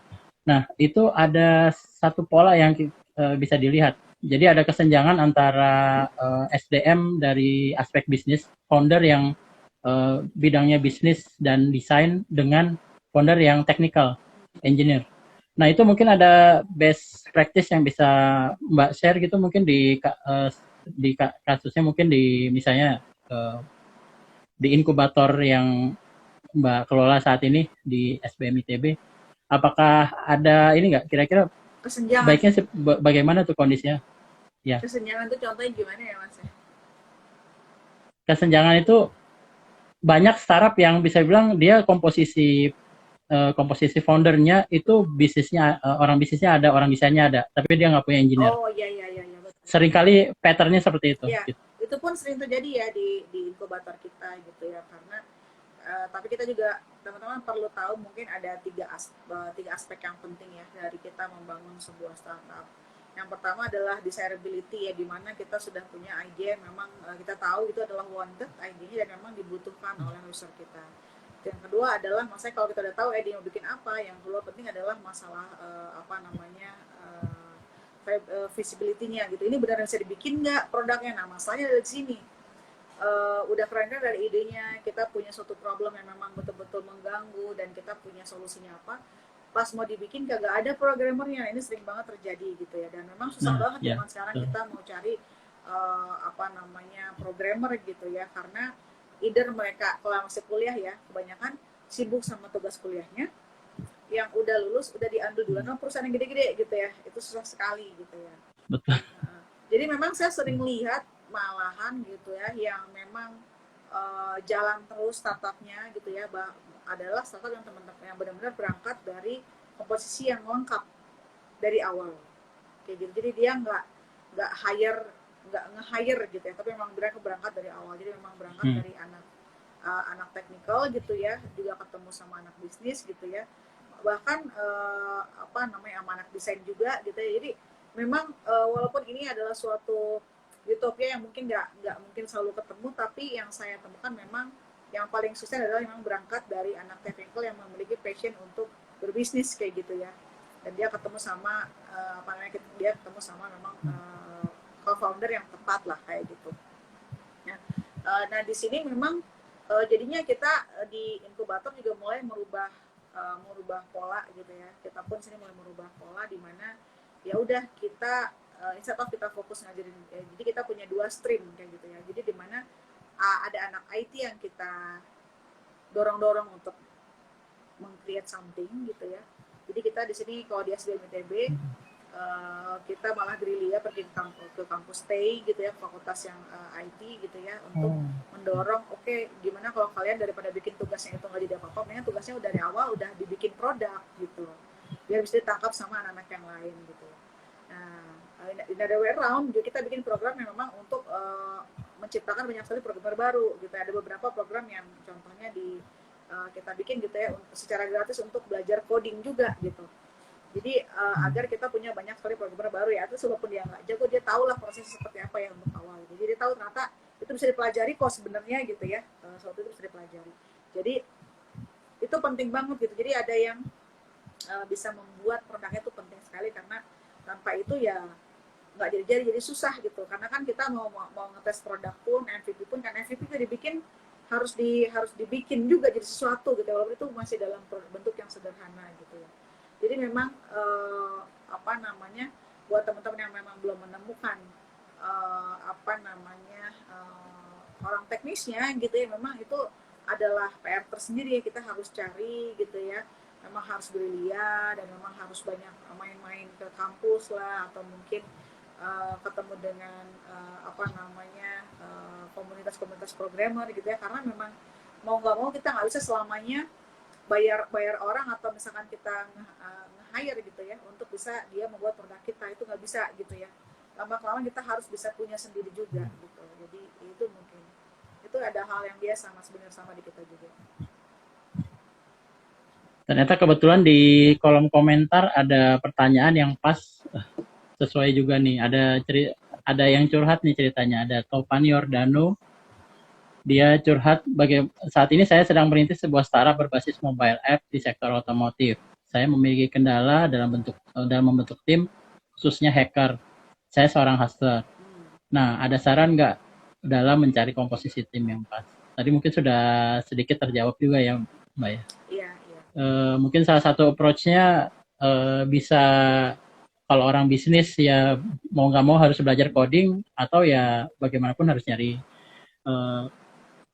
Nah, itu ada satu pola yang bisa dilihat. Jadi ada kesenjangan antara SDM dari aspek bisnis, founder yang bidangnya bisnis dan desain dengan founder yang technical, engineer. Nah, itu mungkin ada best practice yang bisa Mbak share gitu mungkin di kasusnya mungkin di misalnya di inkubator yang Mbak kelola saat ini di SBM ITB. Apakah ada ini nggak kira-kira Kesenjangan. baiknya bagaimana tuh kondisinya? Ya. Kesenjangan itu contohnya gimana ya Mas? Kesenjangan itu banyak startup yang bisa bilang dia komposisi foundernya itu bisnisnya orang bisnisnya ada, orang desainnya ada, tapi dia nggak punya engineer. Oh iya betul. Seringkali patternnya seperti itu. Iya, Gitu. itu pun sering terjadi ya di inkubator kita gitu ya, karena tapi kita juga teman-teman perlu tahu mungkin ada tiga aspek yang penting ya dari kita membangun sebuah startup. Yang pertama adalah desirability ya, di mana kita sudah punya ide yang memang kita tahu itu adalah wanted ide-nya dan memang dibutuhkan oleh user kita. Yang kedua adalah maksudnya kalau kita udah tahu ide mau bikin apa, yang kedua penting adalah masalah visibility-nya gitu. Ini benar bisa dibikin nggak produknya? Nah masalahnya dari sini. Udah keren dari idenya, kita punya suatu problem yang memang betul-betul mengganggu dan kita punya solusinya apa, pas mau dibikin kagak ada programmernya. Ini sering banget terjadi gitu ya, dan memang susah banget zaman sekarang kita mau cari programmer gitu ya, karena either mereka kalau masih kuliah ya kebanyakan sibuk sama tugas kuliahnya, yang udah lulus udah diambil duluan sama perusahaan yang gede-gede gitu ya, itu susah sekali gitu ya. Betul. Jadi memang saya sering lihat malahan gitu ya yang memang jalan terus startupnya gitu ya, adalah startup yang teman-teman yang benar-benar berangkat dari komposisi yang lengkap dari awal kayak gitu. Jadi dia nggak nge-hire gitu ya, tapi memang berangkat dari awal. Jadi memang berangkat dari anak teknikal gitu ya, juga ketemu sama anak bisnis gitu ya, bahkan sama anak desain juga gitu ya. Jadi memang walaupun ini adalah suatu utopia yang mungkin nggak mungkin selalu ketemu, tapi yang saya temukan memang yang paling susah adalah memang berangkat dari anak technical yang memiliki passion untuk berbisnis kayak gitu ya, dan dia ketemu sama dia ketemu sama memang co-founder yang tepat lah kayak gitu ya. Nah di sini memang jadinya kita di inkubator juga mulai merubah pola gitu ya. Kita pun sini mulai merubah pola di mana ya udah kita instead of kita fokus ngajarin, jadi kita punya 2 stream kayak gitu ya. Jadi di mana ada anak IT yang kita dorong untuk meng-create something gitu ya. Jadi kita di sini kalau di SBM ITB kita malah gerilya pergi ke kampus stay gitu ya, fakultas yang IT gitu ya, untuk mendorong gimana kalau kalian daripada bikin tugasnya itu nggak jadi apa-apa, mendingan tugasnya udah dari awal udah dibikin produk gitu, biar bisa ditangkap sama anak-anak yang lain gitu. Nah, in other way around juga kita bikin program yang memang untuk menciptakan banyak sekali program baru gitu. Ada beberapa program yang contohnya kita bikin gitu ya secara gratis untuk belajar coding juga gitu. Jadi agar kita punya banyak sekali program baru ya, itu walaupun dia nggak jago, dia tahu lah proses seperti apa yang untuk awal. Jadi dia tahu ternyata itu bisa dipelajari kok sebenarnya gitu ya, suatu itu bisa dipelajari. Jadi itu penting banget gitu. Jadi ada yang bisa membuat produknya itu penting sekali, karena tanpa itu ya nggak jadi susah gitu. Karena kan kita mau ngetes produk pun, MVP pun, kan MVP itu dibikin harus dibikin juga jadi sesuatu gitu, walaupun itu masih dalam bentuk yang sederhana gitu ya. Jadi memang apa namanya, buat teman-teman yang memang belum menemukan apa namanya orang teknisnya gitu ya, memang itu adalah PR tersendiri ya, kita harus cari gitu ya, memang harus gerilya dan memang harus banyak main-main ke kampus lah, atau mungkin ketemu dengan apa namanya komunitas-komunitas programmer gitu ya, karena memang mau nggak mau kita nggak bisa selamanya bayar orang, atau misalkan kita nge-hire gitu ya untuk bisa dia membuat produk kita, itu nggak bisa gitu ya. Lama-kelamaan kita harus bisa punya sendiri juga gitu. Jadi itu mungkin itu ada hal yang biasa mas, benar sama di kita juga. Ternyata kebetulan di kolom komentar ada pertanyaan yang pas sesuai juga nih. Ada yang curhat nih ceritanya. Ada Topan Yordano. Dia curhat saat ini saya sedang merintis sebuah startup berbasis mobile app di sektor otomotif. Saya memiliki kendala dalam membentuk tim, khususnya hacker. Saya seorang hustler. Nah, ada saran nggak dalam mencari komposisi tim yang pas? Tadi mungkin sudah sedikit terjawab juga ya, Mbak ya. Iya. Mungkin salah satu approach-nya bisa, kalau orang bisnis ya mau nggak mau harus belajar coding, atau ya bagaimanapun harus nyari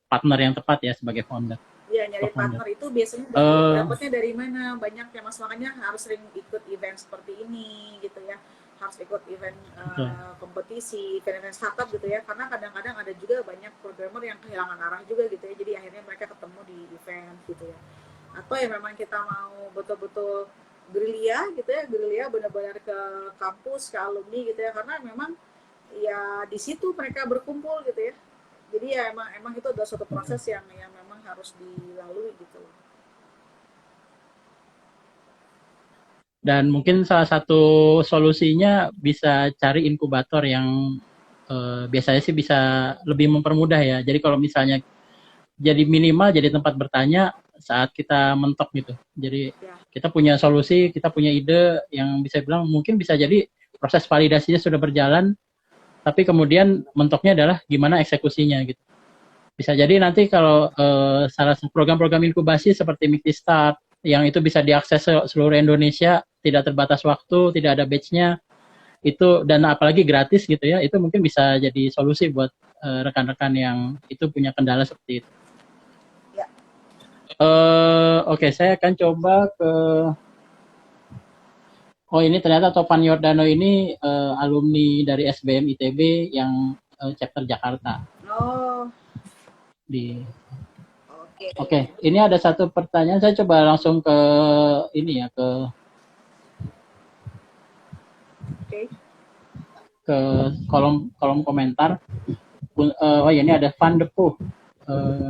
partner yang tepat ya sebagai founder. Iya, nyari partner itu biasanya dapatnya dari mana? Banyak ya mas, makanya harus sering ikut event seperti ini gitu ya, harus ikut event kompetisi, event startup gitu ya, karena kadang-kadang ada juga banyak programmer yang kehilangan arah juga gitu ya, jadi akhirnya mereka ketemu di event gitu ya. Atau ya memang kita mau betul-betul gerilya gitu ya, gerilya benar-benar ke kampus, ke alumni gitu ya, karena memang ya di situ mereka berkumpul gitu ya. Jadi ya emang itu adalah suatu proses yang memang harus dilalui gitu. Dan mungkin salah satu solusinya bisa cari inkubator yang biasanya sih bisa lebih mempermudah ya. Jadi kalau misalnya jadi minimal jadi tempat bertanya saat kita mentok gitu. Jadi kita punya solusi, kita punya ide yang bisa bilang mungkin bisa jadi proses validasinya sudah berjalan, tapi kemudian mentoknya adalah gimana eksekusinya gitu. Bisa jadi nanti kalau salah satu program-program inkubasi seperti Mikti Start yang itu bisa diakses seluruh Indonesia, tidak terbatas waktu, tidak ada batch-nya, itu dan apalagi gratis gitu ya, itu mungkin bisa jadi solusi buat rekan-rekan yang itu punya kendala seperti itu. Ya. Oke, saya akan coba ke ini ternyata Topan Yordano ini alumni dari SBM ITB yang chapter Jakarta. Oke, ini ada satu pertanyaan, saya coba langsung ke ini ya, ke kolom komentar. Ini ada Van de Puh,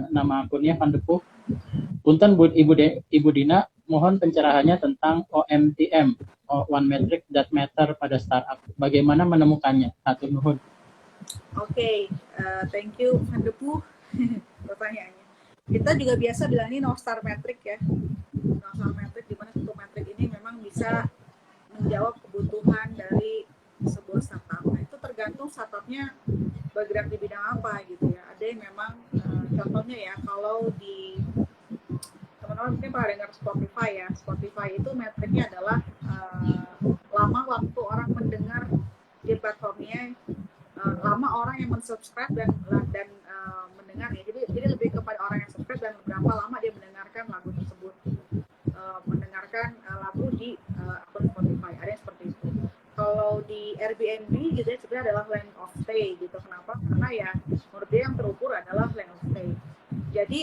nama akunnya Van de Puh. Punten Ibu Dina, mohon pencerahannya tentang OMTM, One Metric That Matter pada startup. Bagaimana menemukannya? Hatur nuhun. Oke, thank you Van de Puh pertanyaannya. Kita juga biasa bilang ini North Star Metric ya. North Star Metric, di mana satu metrik ini memang bisa menjawab kebutuhan dari sebuah startup. Nah, itu tergantung startupnya bergerak di bidang apa gitu ya. Ada yang memang contohnya ya, kalau di teman-teman mungkin pernah dengar Spotify ya. Spotify itu metriknya adalah lama waktu orang mendengar di platformnya, lama orang yang mensubscribe dan mendengar ya. Jadi lebih kepada orang yang subscribe dan berapa lama dia mendengarkan lagu tersebut, mendengarkan lagu di akun Spotify. Ada yang seperti itu. Kalau di Airbnb gitu ya, sebenarnya adalah length of stay gitu. Kenapa? Karena ya menurut dia yang terukur adalah length of stay. Jadi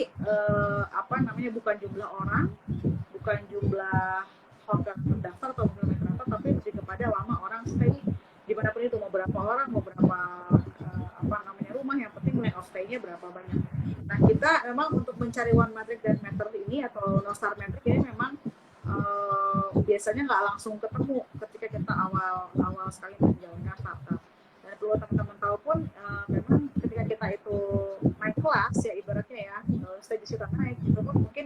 bukan jumlah orang, bukan jumlah hotel terdaftar atau kilometer apa, tapi lebih kepada lama orang stay dimanapun itu, mau berapa orang, mau berapa rumah, yang penting length of stay-nya berapa banyak. Nah, kita memang untuk mencari one metric dan meter ini atau North Star metric ini memang biasanya nggak langsung ketemu ketika kita awal sekali menjalankan startup. Dan perlu teman-teman tahu pun, memang ketika kita itu naik kelas ya, ibaratnya ya, stage kita naik, itu pun mungkin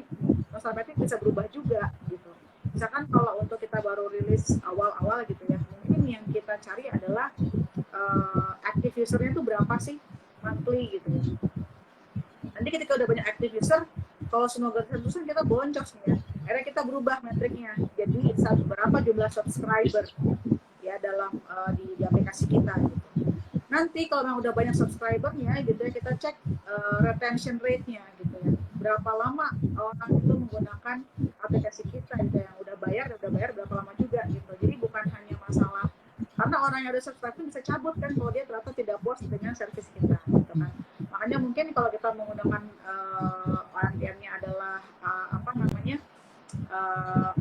North Star metric bisa berubah juga gitu. Misalkan kalau untuk kita baru rilis awal-awal gitu ya, mungkin yang kita cari adalah active user-nya itu berapa sih monthly gitu ya. Nanti ketika udah banyak active user, kalau semua gratisan terus kita boncos nih ya. Akhirnya kita berubah metriknya. Jadi berapa jumlah subscriber ya dalam di aplikasi kita gitu. Nanti kalau memang udah banyak subscribernya gitu ya, kita cek retention rate-nya gitu ya. Berapa lama orang itu menggunakan aplikasi kita gitu, yang udah bayar berapa lama juga gitu. Jadi bukan hanya masalah karena orang yang udah subscribe itu bisa cabut kan kalau dia ternyata tidak puas dengan service kita gitu kan. Makanya mungkin kalau kita menggunakan OMDM-nya adalah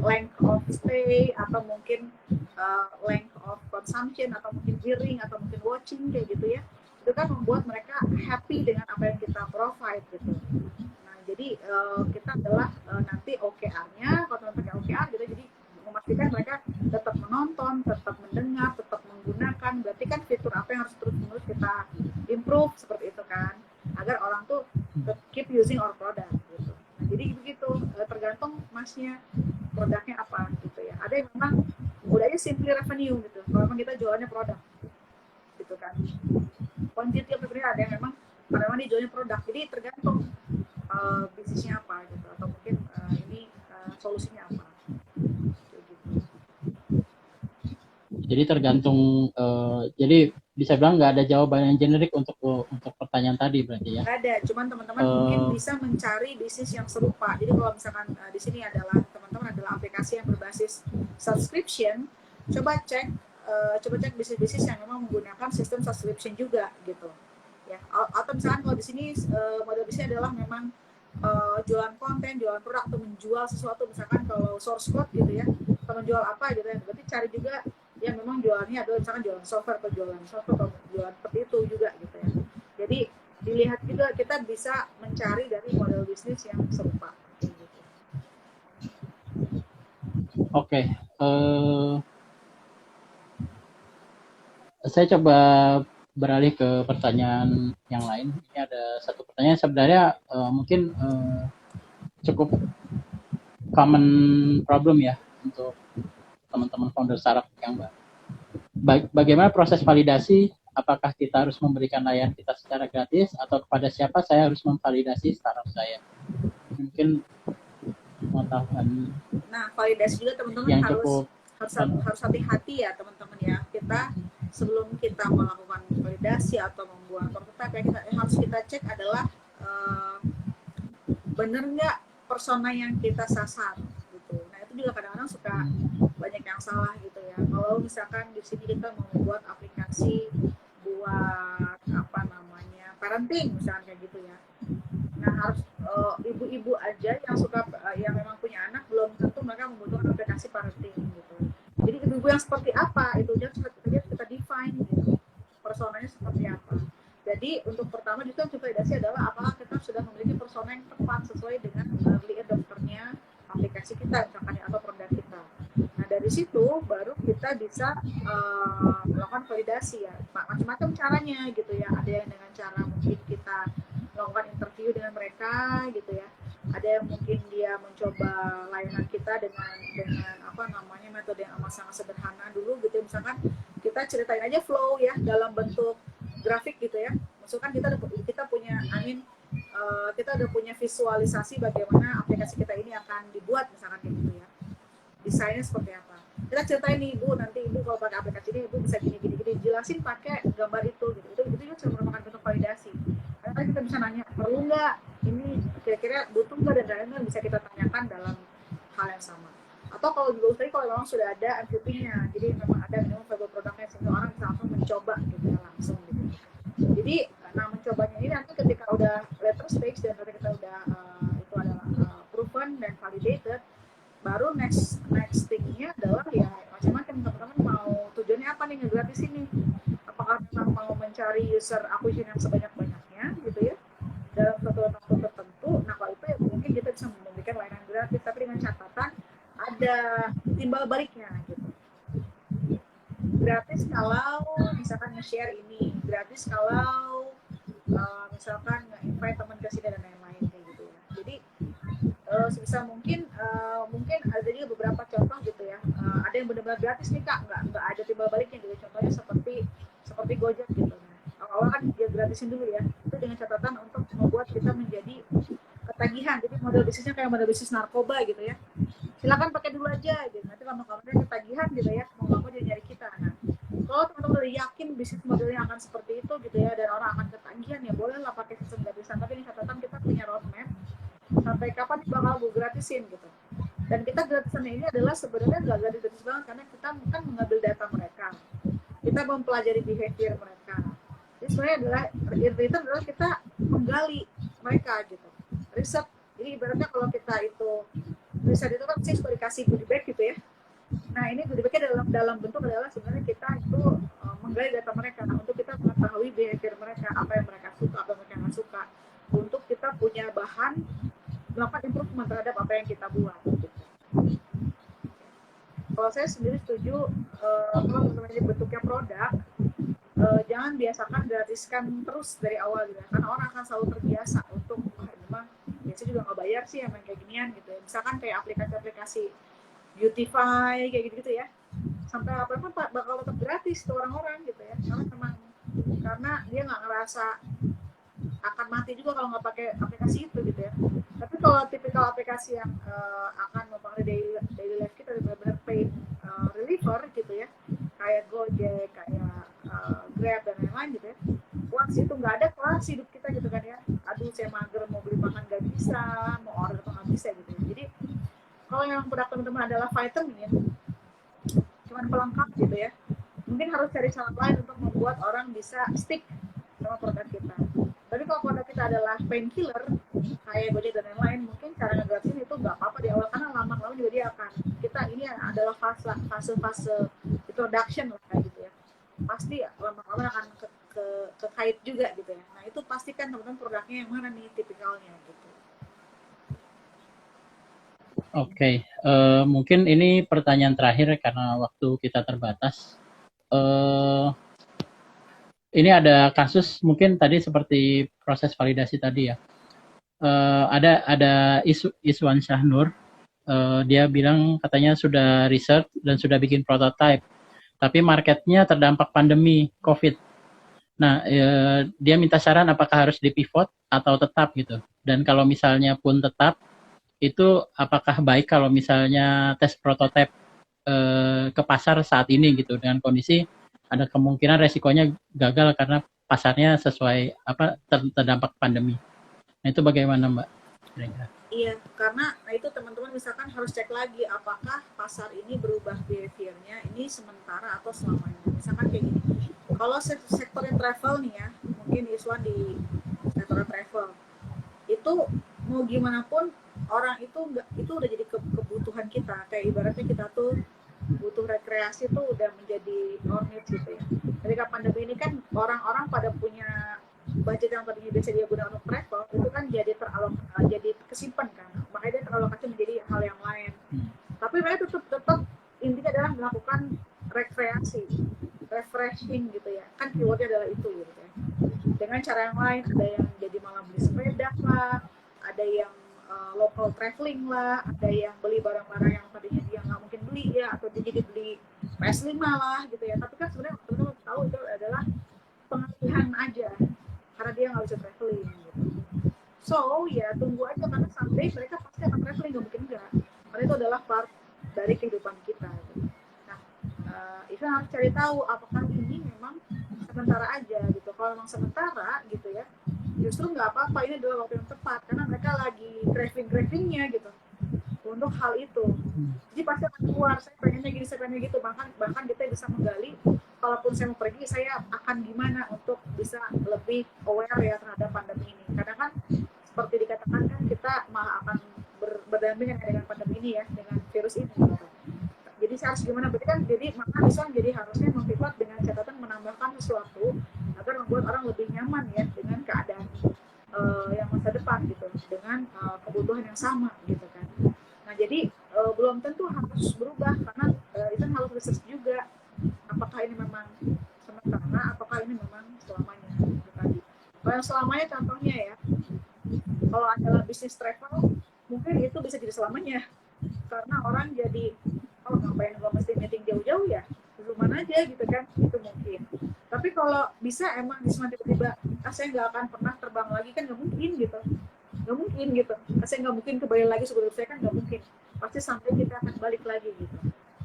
length of stay atau mungkin length of consumption atau mungkin viewing atau mungkin watching kayak gitu ya, itu kan membuat mereka happy dengan apa yang kita provide gitu. Nah jadi kita adalah nanti OKR-nya, kalau teman pakai OKR gitu, jadi memastikan mereka tetap menonton, tetap mendengar, tetap menggunakan. Berarti kan fitur apa yang harus terus-menerus kita improve seperti itu kan, agar orang tuh keep using our product gitu. Nah, jadi begitu, tergantung masnya produknya apa gitu ya. Ada yang memang udah aja simply revenue gitu, kalau memang kita jualannya produk gitu kan. Quantity of revenue ada yang memang karena memang dia jualnya produk, jadi tergantung bisnisnya apa gitu, atau mungkin ini solusinya apa. Jadi tergantung, jadi bisa bilang nggak ada jawaban yang generik untuk pertanyaan tadi berarti ya? Nggak ada, cuman teman-teman mungkin bisa mencari bisnis yang serupa. Jadi kalau misalkan di sini adalah teman-teman adalah aplikasi yang berbasis subscription, coba cek bisnis-bisnis yang memang menggunakan sistem subscription juga gitu. Ya, atau misalkan kalau di sini model bisnisnya adalah memang jualan konten, jualan produk atau menjual sesuatu, misalkan kalau source code gitu ya, atau menjual apa gitu ya, berarti cari juga yang memang jualannya adalah misalkan jualan software atau jualan seperti itu juga gitu ya. Jadi dilihat juga, kita bisa mencari dari model bisnis yang serupa. Gitu. Oke. Saya coba beralih ke pertanyaan yang lain. Ini ada satu pertanyaan sebenarnya mungkin cukup common problem ya untuk teman-teman founder startup yang bagaimana proses validasi, apakah kita harus memberikan layanan kita secara gratis atau kepada siapa saya harus memvalidasi startup saya. Mungkin pengetahuan. Nah, validasi juga teman-teman harus hati-hati ya teman-teman ya. Kita sebelum kita melakukan validasi atau membuat prototipe, yang harus kita cek adalah benar nggak persona yang kita sasar gitu. Nah itu juga kadang-kadang suka banyak yang salah gitu ya. Kalau misalkan di sini kita mau membuat aplikasi buat parenting misalkan kayak gitu ya. Nah harus ibu-ibu aja yang suka yang memang punya anak belum tentu mereka membutuhkan aplikasi parenting gitu. Jadi ibu-ibu yang seperti apa itu aja kita define gitu. Personanya seperti apa. Jadi untuk pertama juga validasi adalah apakah kita sudah memiliki persona yang tepat sesuai dengan early adopternya aplikasi kita misalkan atau produk kita. Nah dari situ baru kita bisa melakukan validasi ya. Macam-macam caranya gitu ya. Ada yang dengan cara mungkin kita melakukan interview dengan mereka gitu ya. Ada yang mungkin dia mencoba layanan kita dengan metode yang amat sangat sederhana dulu gitu. Misalkan kita ceritain aja flow ya dalam bentuk grafik gitu ya. Maksudnya kita punya kita udah punya visualisasi bagaimana aplikasi kita ini akan dibuat misalkan kayak gitu ya. Desainnya seperti apa. Kita ceritain nih Ibu, nanti Ibu kalau pakai aplikasi ini Ibu bisa gini jelasin pakai gambar itu gitu. Itu juga sudah merupakan bentuk validasi. Karena kita bisa nanya, perlu nggak ini kira-kira butuh nggak dan lain-lain bisa kita tanyakan dalam hal yang sama. Atau kalau di tadi kalau memang sudah ada MVP-nya, jadi memang ada minimum viable produknya sehingga orang bisa langsung mencoba gitu ya langsung gitu. Jadi mencobanya ini nanti ketika udah later stage dan ketika kita udah itu adalah proven dan validated, baru next thing-nya adalah ya macam-macam teman-teman mau tujuannya apa nih ngegratis ini. Apakah memang mau mencari user acquisition yang sebanyak-banyaknya gitu ya dalam suatu waktu tertentu. Nah kalau itu ya mungkin kita bisa memberikan layanan gratis tapi dengan catatan ada timbal baliknya gitu. Gratis kalau misalkan nge-share ini, gratis kalau misalkan nge-invite teman ke sini dan lain-lain kayak gitu ya. Jadi sebisa mungkin ada juga beberapa contoh gitu ya. Ada yang benar-benar gratis nih Kak, nggak ada timbal baliknya gitu. Contohnya seperti Gojek gitu. Awal kan dia gratisin dulu ya. Itu dengan catatan untuk membuat kita menjadi ketagihan. Jadi model bisnisnya kayak model bisnis narkoba gitu ya. Silakan pakai dulu aja gitu. Nanti lama-lama ketagihan gitu ya, mau nggak mau dia nyari kita. Nah, kalau teman-teman udah yakin bisnis modelnya akan seperti itu gitu ya, dan orang akan ketagihan, ya bolehlah pakai sistem gratisan. Tapi ini catatan kita punya roadmap sampai kapan bakal gue gratisin gitu. Dan kita gratisannya ini adalah sebenarnya nggak gratis banget, karena kita kan mengambil data mereka, kita mempelajari behavior mereka. Jadi sebenarnya adalah return adalah kita menggali mereka gitu, riset. Jadi ibaratnya kalau kita itu riset itu kan sih sudah dikasih goodie bag gitu ya. Nah ini goodie bagnya dalam bentuk adalah sebenarnya kita itu menggali data mereka untuk kita mengetahui behavior mereka, apa yang mereka suka, apa yang mereka nggak suka, untuk kita punya bahan melakukan improvement terhadap apa yang kita buat. Gitu. Kalau saya sendiri setuju, kalau misalnya bentuknya produk, jangan biasakan gratiskan terus dari awal gitu, karena orang akan selalu terbiasa untuk memang biasa juga nggak bayar sih yang main kayak ginian gitu ya. Misalkan kayak aplikasi-aplikasi Beautify kayak gitu ya, sampai apa pun bakal tetap gratis tuh orang-orang gitu ya, karena dia nggak ngerasa akan mati juga kalau nggak pakai aplikasi itu gitu ya. Tapi kalau tipikal aplikasi yang akan mempengaruhi daily life kita, benar-benar paid reliever gitu ya, kayak Gojek, kayak Grab dan lain-lain gitu ya, once itu nggak ada kelas hidup kita gitu kan ya. Aduh saya mager, mau beli makan nggak bisa, mau order atau nggak bisa gitu ya. Jadi kalau yang produk teman-teman adalah vitamin, cuman pelengkap gitu ya, mungkin harus cari cara lain untuk membuat orang bisa stick sama produk kita. Tapi kalau produk kita adalah painkiller kayak Gojek dan lain-lain, mungkin cara ngegratisin itu nggak apa-apa di awal, karena lama-lama juga dia akan, kita ini adalah fase introduction lah kayak gitu ya, pasti lama-lama akan kekait juga gitu ya. Nah itu pastikan teman-teman produknya yang mana nih tipikalnya gitu. Oke, mungkin ini pertanyaan terakhir karena waktu kita terbatas. Ini ada kasus mungkin tadi seperti proses validasi tadi ya. Ada Iswan Syahnur, dia bilang katanya sudah riset dan sudah bikin prototype, tapi marketnya terdampak pandemi COVID. Nah, dia minta saran apakah harus dipivot atau tetap gitu. Dan kalau misalnya pun tetap, itu apakah baik kalau misalnya tes prototipe ke pasar saat ini gitu, dengan kondisi ada kemungkinan resikonya gagal karena pasarnya sesuai terdampak pandemi. Nah itu bagaimana Mbak? Iya, karena itu teman-teman misalkan harus cek lagi apakah pasar ini berubah behaviornya ini sementara atau selamanya. Misalkan kayak gini, kalau sektornya travel nih ya, mungkin Iswan di sektor travel itu mau gimana pun orang itu udah jadi kebutuhan kita. Kayak ibaratnya kita tuh butuh rekreasi tuh udah menjadi normit gitu ya. Ketika pandemi ini kan orang-orang pada punya budget yang tadinya biasa dia gunakan untuk travel itu kan jadi jadi kesimpan kan, makanya dia teralokasi menjadi hal yang lain. Tapi mereka tetap intinya adalah melakukan rekreasi, refreshing gitu ya, kan keywordnya adalah itu gitu ya. Dengan cara yang lain, ada yang jadi malah beli sepeda lah, ada yang local traveling lah, ada yang beli barang-barang yang tadinya dia nggak mungkin beli ya, atau dia jadi beli PS5 lah gitu ya. Tapi kan sebenarnya teman-teman tahu itu adalah pengalihan aja, karena dia nggak bisa traveling gitu. So ya tunggu aja, karena someday mereka pasti akan traveling, nggak mungkin enggak, karena itu adalah part dari kehidupan kita gitu. Nah itu harus cari tahu apakah ini memang sementara aja gitu. Kalau memang sementara gitu ya, justru nggak apa-apa, ini adalah waktu yang tepat karena mereka lagi cravingnya gitu untuk hal itu. Jadi pasti akan keluar, saya pengennya gini, saya pengennya gitu. Bahkan kita bisa menggali, kalaupun saya mau pergi, saya akan gimana untuk bisa lebih aware ya terhadap pandemi ini. Karena kan seperti dikatakan kan kita malah akan berdampingan dengan pandemi ini ya, dengan virus ini gitu. Jadi saya harus gimana, berarti kan jadi maka bisa jadi harusnya mempivot dengan catatan menambahkan sesuatu agar membuat orang lebih nyaman ya dengan keadaan yang masa depan gitu, dengan kebutuhan yang sama gitu kan. Nah jadi belum tentu harus berubah, karena itu harus research juga apakah ini memang sementara, apakah ini memang selamanya gitu tadi. Kalau yang selamanya contohnya ya, kalau adalah bisnis travel mungkin itu bisa jadi selamanya, karena orang jadi ngapain gue mesti meeting jauh-jauh ya, di rumah aja gitu kan, itu mungkin. Tapi kalau bisa emang Isma tiba-tiba saya nggak akan pernah terbang lagi, kan nggak mungkin gitu, nggak mungkin gitu. Saya nggak mungkin kembali lagi sebelum saya, kan nggak mungkin, pasti sampai kita akan balik lagi gitu.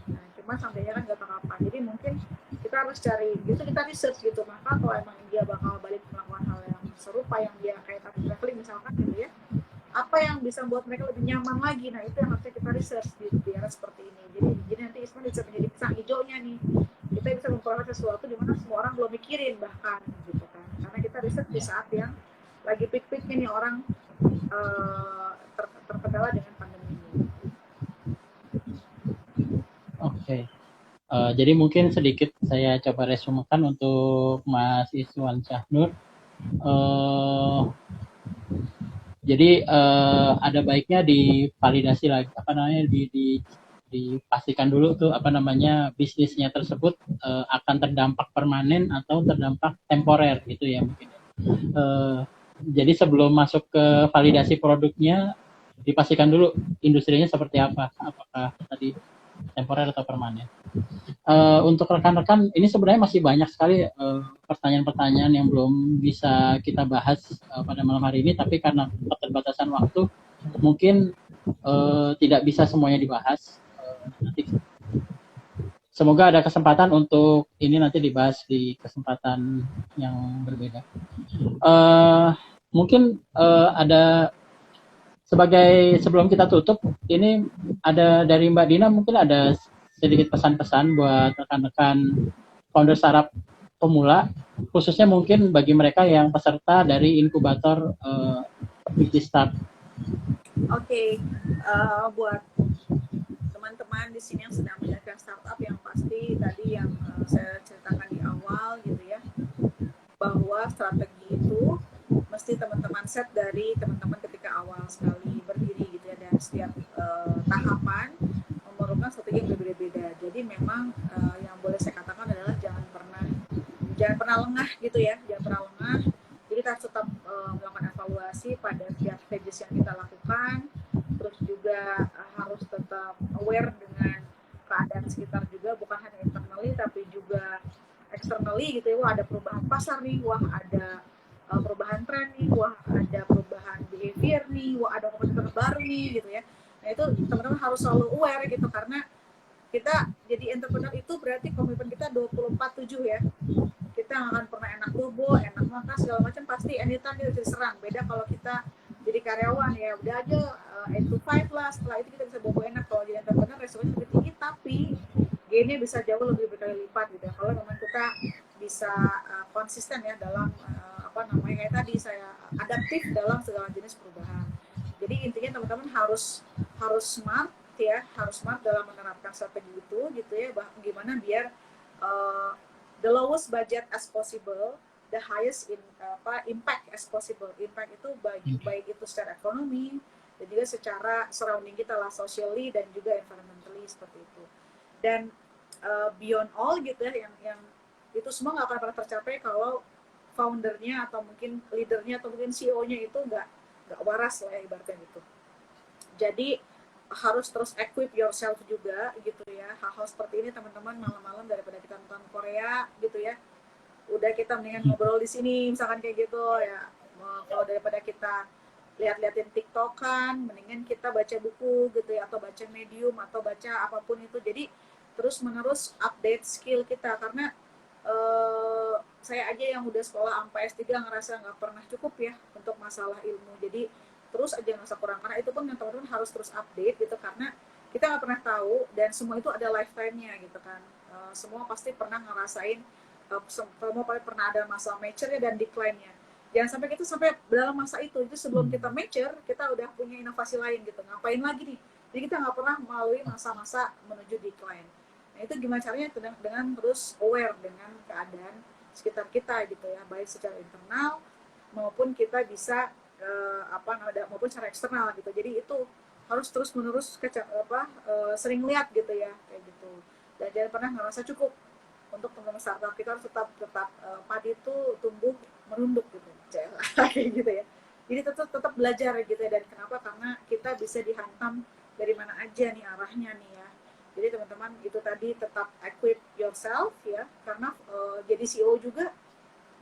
Nah, cuma sampainya kan nggak tahu kapan. Jadi mungkin kita harus cari gitu, kita research gitu, maka kalau emang dia bakal balik melakukan hal yang serupa yang dia kayak tadi traveling misalkan gitu ya, apa yang bisa membuat mereka lebih nyaman lagi. Nah, itu yang harusnya kita research di era seperti ini. Jadi nanti Isma bisa menjadi pisang hijaunya nih, kita bisa memperoleh sesuatu di mana semua orang belum mikirin bahkan gitu kan, karena kita riset di Ya. saat yang lagi peak-peaknya nih orang terkendala dengan pandemi ini. Oke. Jadi mungkin sedikit saya coba resumekan untuk Mas Iswan Syahnur. Jadi ada baiknya divalidasi lagi, apa namanya, dipastikan dulu tuh apa namanya bisnisnya tersebut akan terdampak permanen atau terdampak temporer gitu ya mungkin. Jadi sebelum masuk ke validasi produknya dipastikan dulu industrinya seperti apa, apakah tadi temporer atau permanen. Untuk rekan-rekan ini sebenarnya masih banyak sekali pertanyaan-pertanyaan yang belum bisa kita bahas pada malam hari ini, tapi karena keterbatasan waktu mungkin tidak bisa semuanya dibahas. Nanti semoga ada kesempatan untuk ini nanti dibahas di kesempatan yang berbeda. Mungkin ada sebagai sebelum kita tutup ini ada dari Mbak Dina, mungkin ada sedikit pesan-pesan buat rekan-rekan founder startup pemula, khususnya mungkin bagi mereka yang peserta dari inkubator Start. Oke, buat teman-teman di sini yang sedang menjalankan startup, yang pasti tadi yang saya ceritakan di awal gitu ya, bahwa strategi itu mesti teman-teman set dari teman-teman ketika awal sekali berdiri gitu ya, dan setiap tahapan memerlukan strategi yang berbeda-beda. Jadi memang yang boleh saya katakan adalah jangan pernah lengah gitu ya, jangan pernah lengah. Jadi kita harus tetap melakukan evaluasi pada setiap stages yang kita lakukan, terus juga harus tetap aware dengan keadaan sekitar juga, bukan hanya internally tapi juga externally gitu ya. Wah, ada perubahan pasar nih, wah ada perubahan tren nih, wah ada perubahan behavior nih, wah ada kompetitor baru nih gitu ya. Nah, itu teman-teman harus selalu aware gitu, karena kita jadi entrepreneur itu berarti komitmen kita 24/7 ya. Kita nggak akan pernah enak bobo, enak makan segala macam, pasti anytime kita bisa diserang. Beda kalau kita jadi karyawan ya udah aja 8 to 5 lah, setelah itu kita bisa bobo enak. Kalau jadi entrepreneur resikonya lebih tinggi, tapi gainnya bisa jauh lebih berkali lipat gitu ya, kalau memang kita bisa konsisten ya dalam apa namanya, kayak tadi saya adaptif dalam segala jenis perubahan. Jadi intinya teman-teman harus smart ya, harus smart dalam menerapkan strategi itu gitu ya, gimana biar the lowest budget as possible, the highest impact as possible. Impact itu baik itu secara ekonomi dan juga secara surrounding kita lah, socially dan juga environmentally, seperti itu. Dan beyond all gitu ya, yang itu semua nggak akan pernah tercapai kalau foundernya atau mungkin leadernya atau mungkin CEO-nya itu nggak waras lah ya, ibaratnya gitu. Jadi harus terus equip yourself juga gitu ya. Hal-hal seperti ini teman-teman, malam-malam daripada kita nonton Korea gitu ya, udah kita mendingan ngobrol di sini misalkan kayak gitu ya. Kalau daripada kita lihat-liatin TikTok kan, mendingan kita baca buku gitu ya, atau baca Medium atau baca apapun itu. Jadi terus menerus update skill kita, karena saya aja yang udah sekolah sampai S3 ngerasa nggak pernah cukup ya untuk masalah ilmu. Jadi terus aja ngerasa kurang, karena itu pun yang teman-teman harus terus update gitu, karena kita nggak pernah tahu dan semua itu ada lifetime-nya gitu kan. Semua pasti pernah ngerasain, semua pernah ada masa mature dan decline-nya. Jangan sampai kita sampai dalam masa itu sebelum kita mature kita udah punya inovasi lain gitu, ngapain lagi nih. Jadi kita nggak pernah melalui masa-masa menuju decline. Nah, itu gimana caranya? Dengan terus aware dengan keadaan sekitar kita gitu ya, baik secara internal maupun kita bisa maupun secara eksternal gitu. Jadi itu harus terus menerus sering lihat gitu ya, kayak gitu. Dan jangan pernah ngerasa cukup. Untuk teman-teman startup kita harus tetap padi itu tumbuh merunduk gitu, kayak gitu ya. Jadi tetap belajar gitu ya. Dan kenapa? Karena kita bisa dihantam dari mana aja nih arahnya nih ya. Jadi teman-teman itu tadi tetap equip your yourself ya, karena jadi CEO juga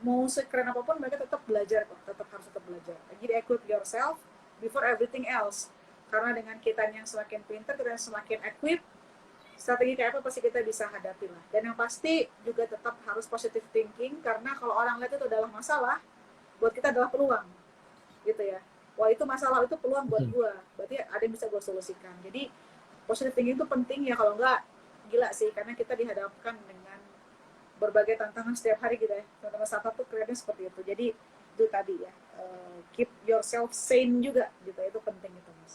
mau sekeren apapun mereka tetap belajar kok, harus tetap belajar. Jadi equip yourself before everything else. Karena dengan kita yang semakin pintar, kita yang semakin equip, strategi kayak apa pasti kita bisa hadapi lah. Dan yang pasti juga tetap harus positive thinking, karena kalau orang lihat itu adalah masalah, buat kita adalah peluang, gitu ya. Wah itu masalah, itu peluang buat gue, berarti ada yang bisa gue solusikan. Jadi positive thinking itu penting ya, kalau enggak gila sih, karena kita dihadapkan dengan berbagai tantangan setiap hari gitu ya. Teman-teman startup tuh kerennya seperti itu. Jadi itu tadi ya, keep yourself sane juga gitu, itu penting itu Mas.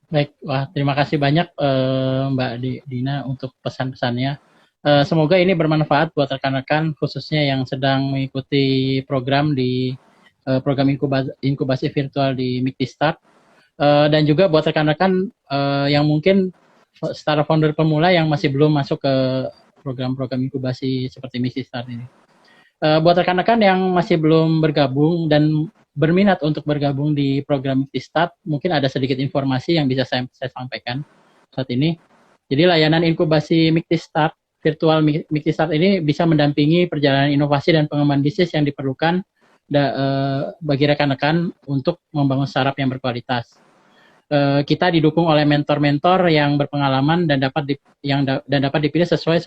Baik, wah terima kasih banyak Mbak Dina untuk pesan-pesannya. Semoga ini bermanfaat buat rekan-rekan khususnya yang sedang mengikuti program di program inkubasi virtual di MIKTI Start, dan juga buat rekan-rekan yang mungkin startup founder pemula yang masih belum masuk ke program-program inkubasi seperti MIKTI Start ini. Buat rekan-rekan yang masih belum bergabung dan berminat untuk bergabung di program MIKTI Start, mungkin ada sedikit informasi yang bisa saya sampaikan saat ini. Jadi layanan inkubasi MIKTI Start, virtual MIKTI Start ini bisa mendampingi perjalanan inovasi dan pengembangan bisnis yang diperlukan bagi rekan-rekan untuk membangun startup yang berkualitas. Kita didukung oleh mentor-mentor yang berpengalaman dan dapat dipilih sesuai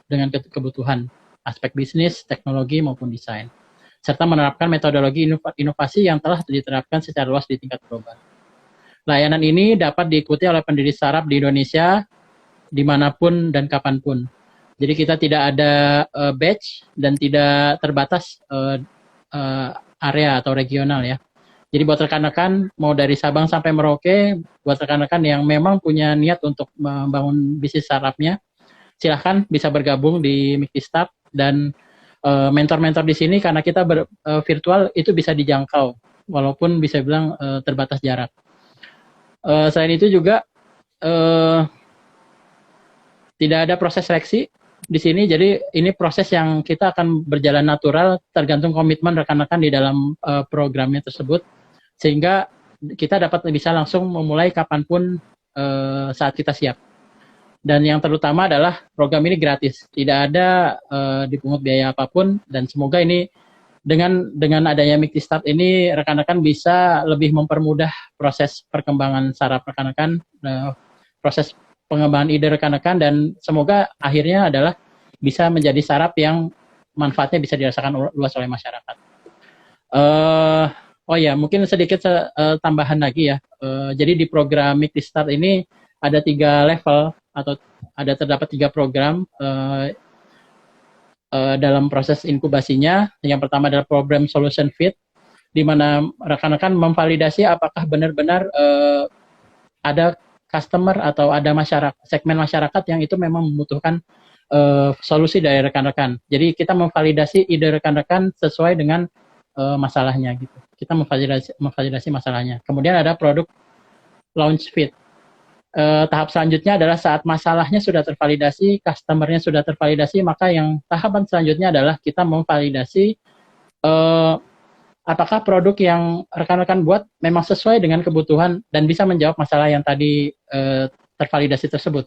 dengan kebutuhan aspek bisnis, teknologi maupun desain, serta menerapkan metodologi inovasi yang telah diterapkan secara luas di tingkat global. Layanan ini dapat diikuti oleh pendiri startup di Indonesia dimanapun dan kapanpun. Jadi kita tidak ada batch dan tidak terbatas area atau regional ya. Jadi buat rekan-rekan mau dari Sabang sampai Merauke, buat rekan-rekan yang memang punya niat untuk membangun bisnis startupnya, silahkan bisa bergabung di MIKTI Start. Dan mentor-mentor di sini karena kita virtual itu bisa dijangkau walaupun bisa bilang terbatas jarak. Selain itu juga tidak ada proses seleksi di sini, jadi ini proses yang kita akan berjalan natural tergantung komitmen rekan-rekan di dalam programnya tersebut, sehingga kita bisa langsung memulai kapanpun saat kita siap. Dan yang terutama adalah program ini gratis, tidak ada dipungut biaya apapun, dan semoga ini dengan adanya MIKTI Start ini rekan-rekan bisa lebih mempermudah proses perkembangan startup rekan-rekan, proses pengembangan ide rekan-rekan, dan semoga akhirnya adalah bisa menjadi startup yang manfaatnya bisa dirasakan luas oleh masyarakat. Oh ya, mungkin sedikit tambahan lagi ya. Jadi di program MIKTI Start ini ada 3 level atau terdapat 3 program dalam proses inkubasinya. Yang pertama adalah program Solution Fit, di mana rekan-rekan memvalidasi apakah benar-benar ada customer atau ada segmen masyarakat yang itu memang membutuhkan solusi dari rekan-rekan. Jadi kita memvalidasi ide rekan-rekan sesuai dengan masalahnya gitu. Kita memvalidasi masalahnya. Kemudian ada produk Launch Fit. Tahap selanjutnya adalah saat masalahnya sudah tervalidasi, customer-nya sudah tervalidasi, maka yang tahapan selanjutnya adalah kita memvalidasi apakah produk yang rekan-rekan buat memang sesuai dengan kebutuhan dan bisa menjawab masalah yang tadi tervalidasi tersebut.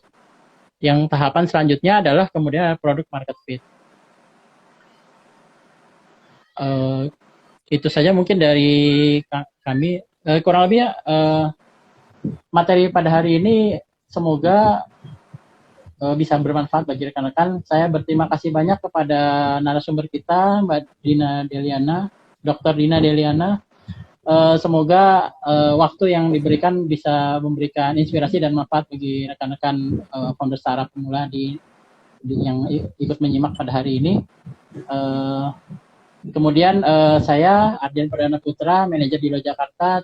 Yang tahapan selanjutnya adalah kemudian produk market fit. Itu saja mungkin dari kami. Kurang lebih materi pada hari ini semoga bisa bermanfaat bagi rekan-rekan. Saya berterima kasih banyak kepada narasumber kita, Mbak Dina Deliana, Dr. Dina Deliana. Semoga waktu yang diberikan bisa memberikan inspirasi dan manfaat bagi rekan-rekan founder startup pemula yang ikut menyimak pada hari ini. Kemudian saya Ardian Perdana Putra, manajer di Jakarta,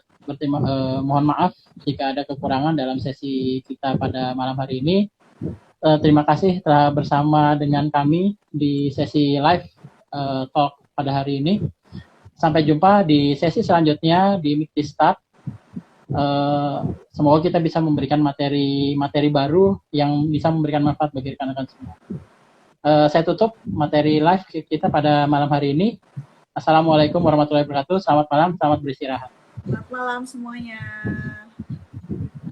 mohon maaf jika ada kekurangan dalam sesi kita pada malam hari ini. Terima kasih telah bersama dengan kami di sesi live talk pada hari ini. Sampai jumpa di sesi selanjutnya di MIKTI Start. Semoga kita bisa memberikan materi baru yang bisa memberikan manfaat bagi rekan-rekan semua. Saya tutup materi live kita pada malam hari ini. Assalamualaikum warahmatullahi wabarakatuh. Selamat malam, selamat beristirahat. Selamat malam semuanya.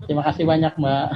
Terima kasih banyak, Mbak.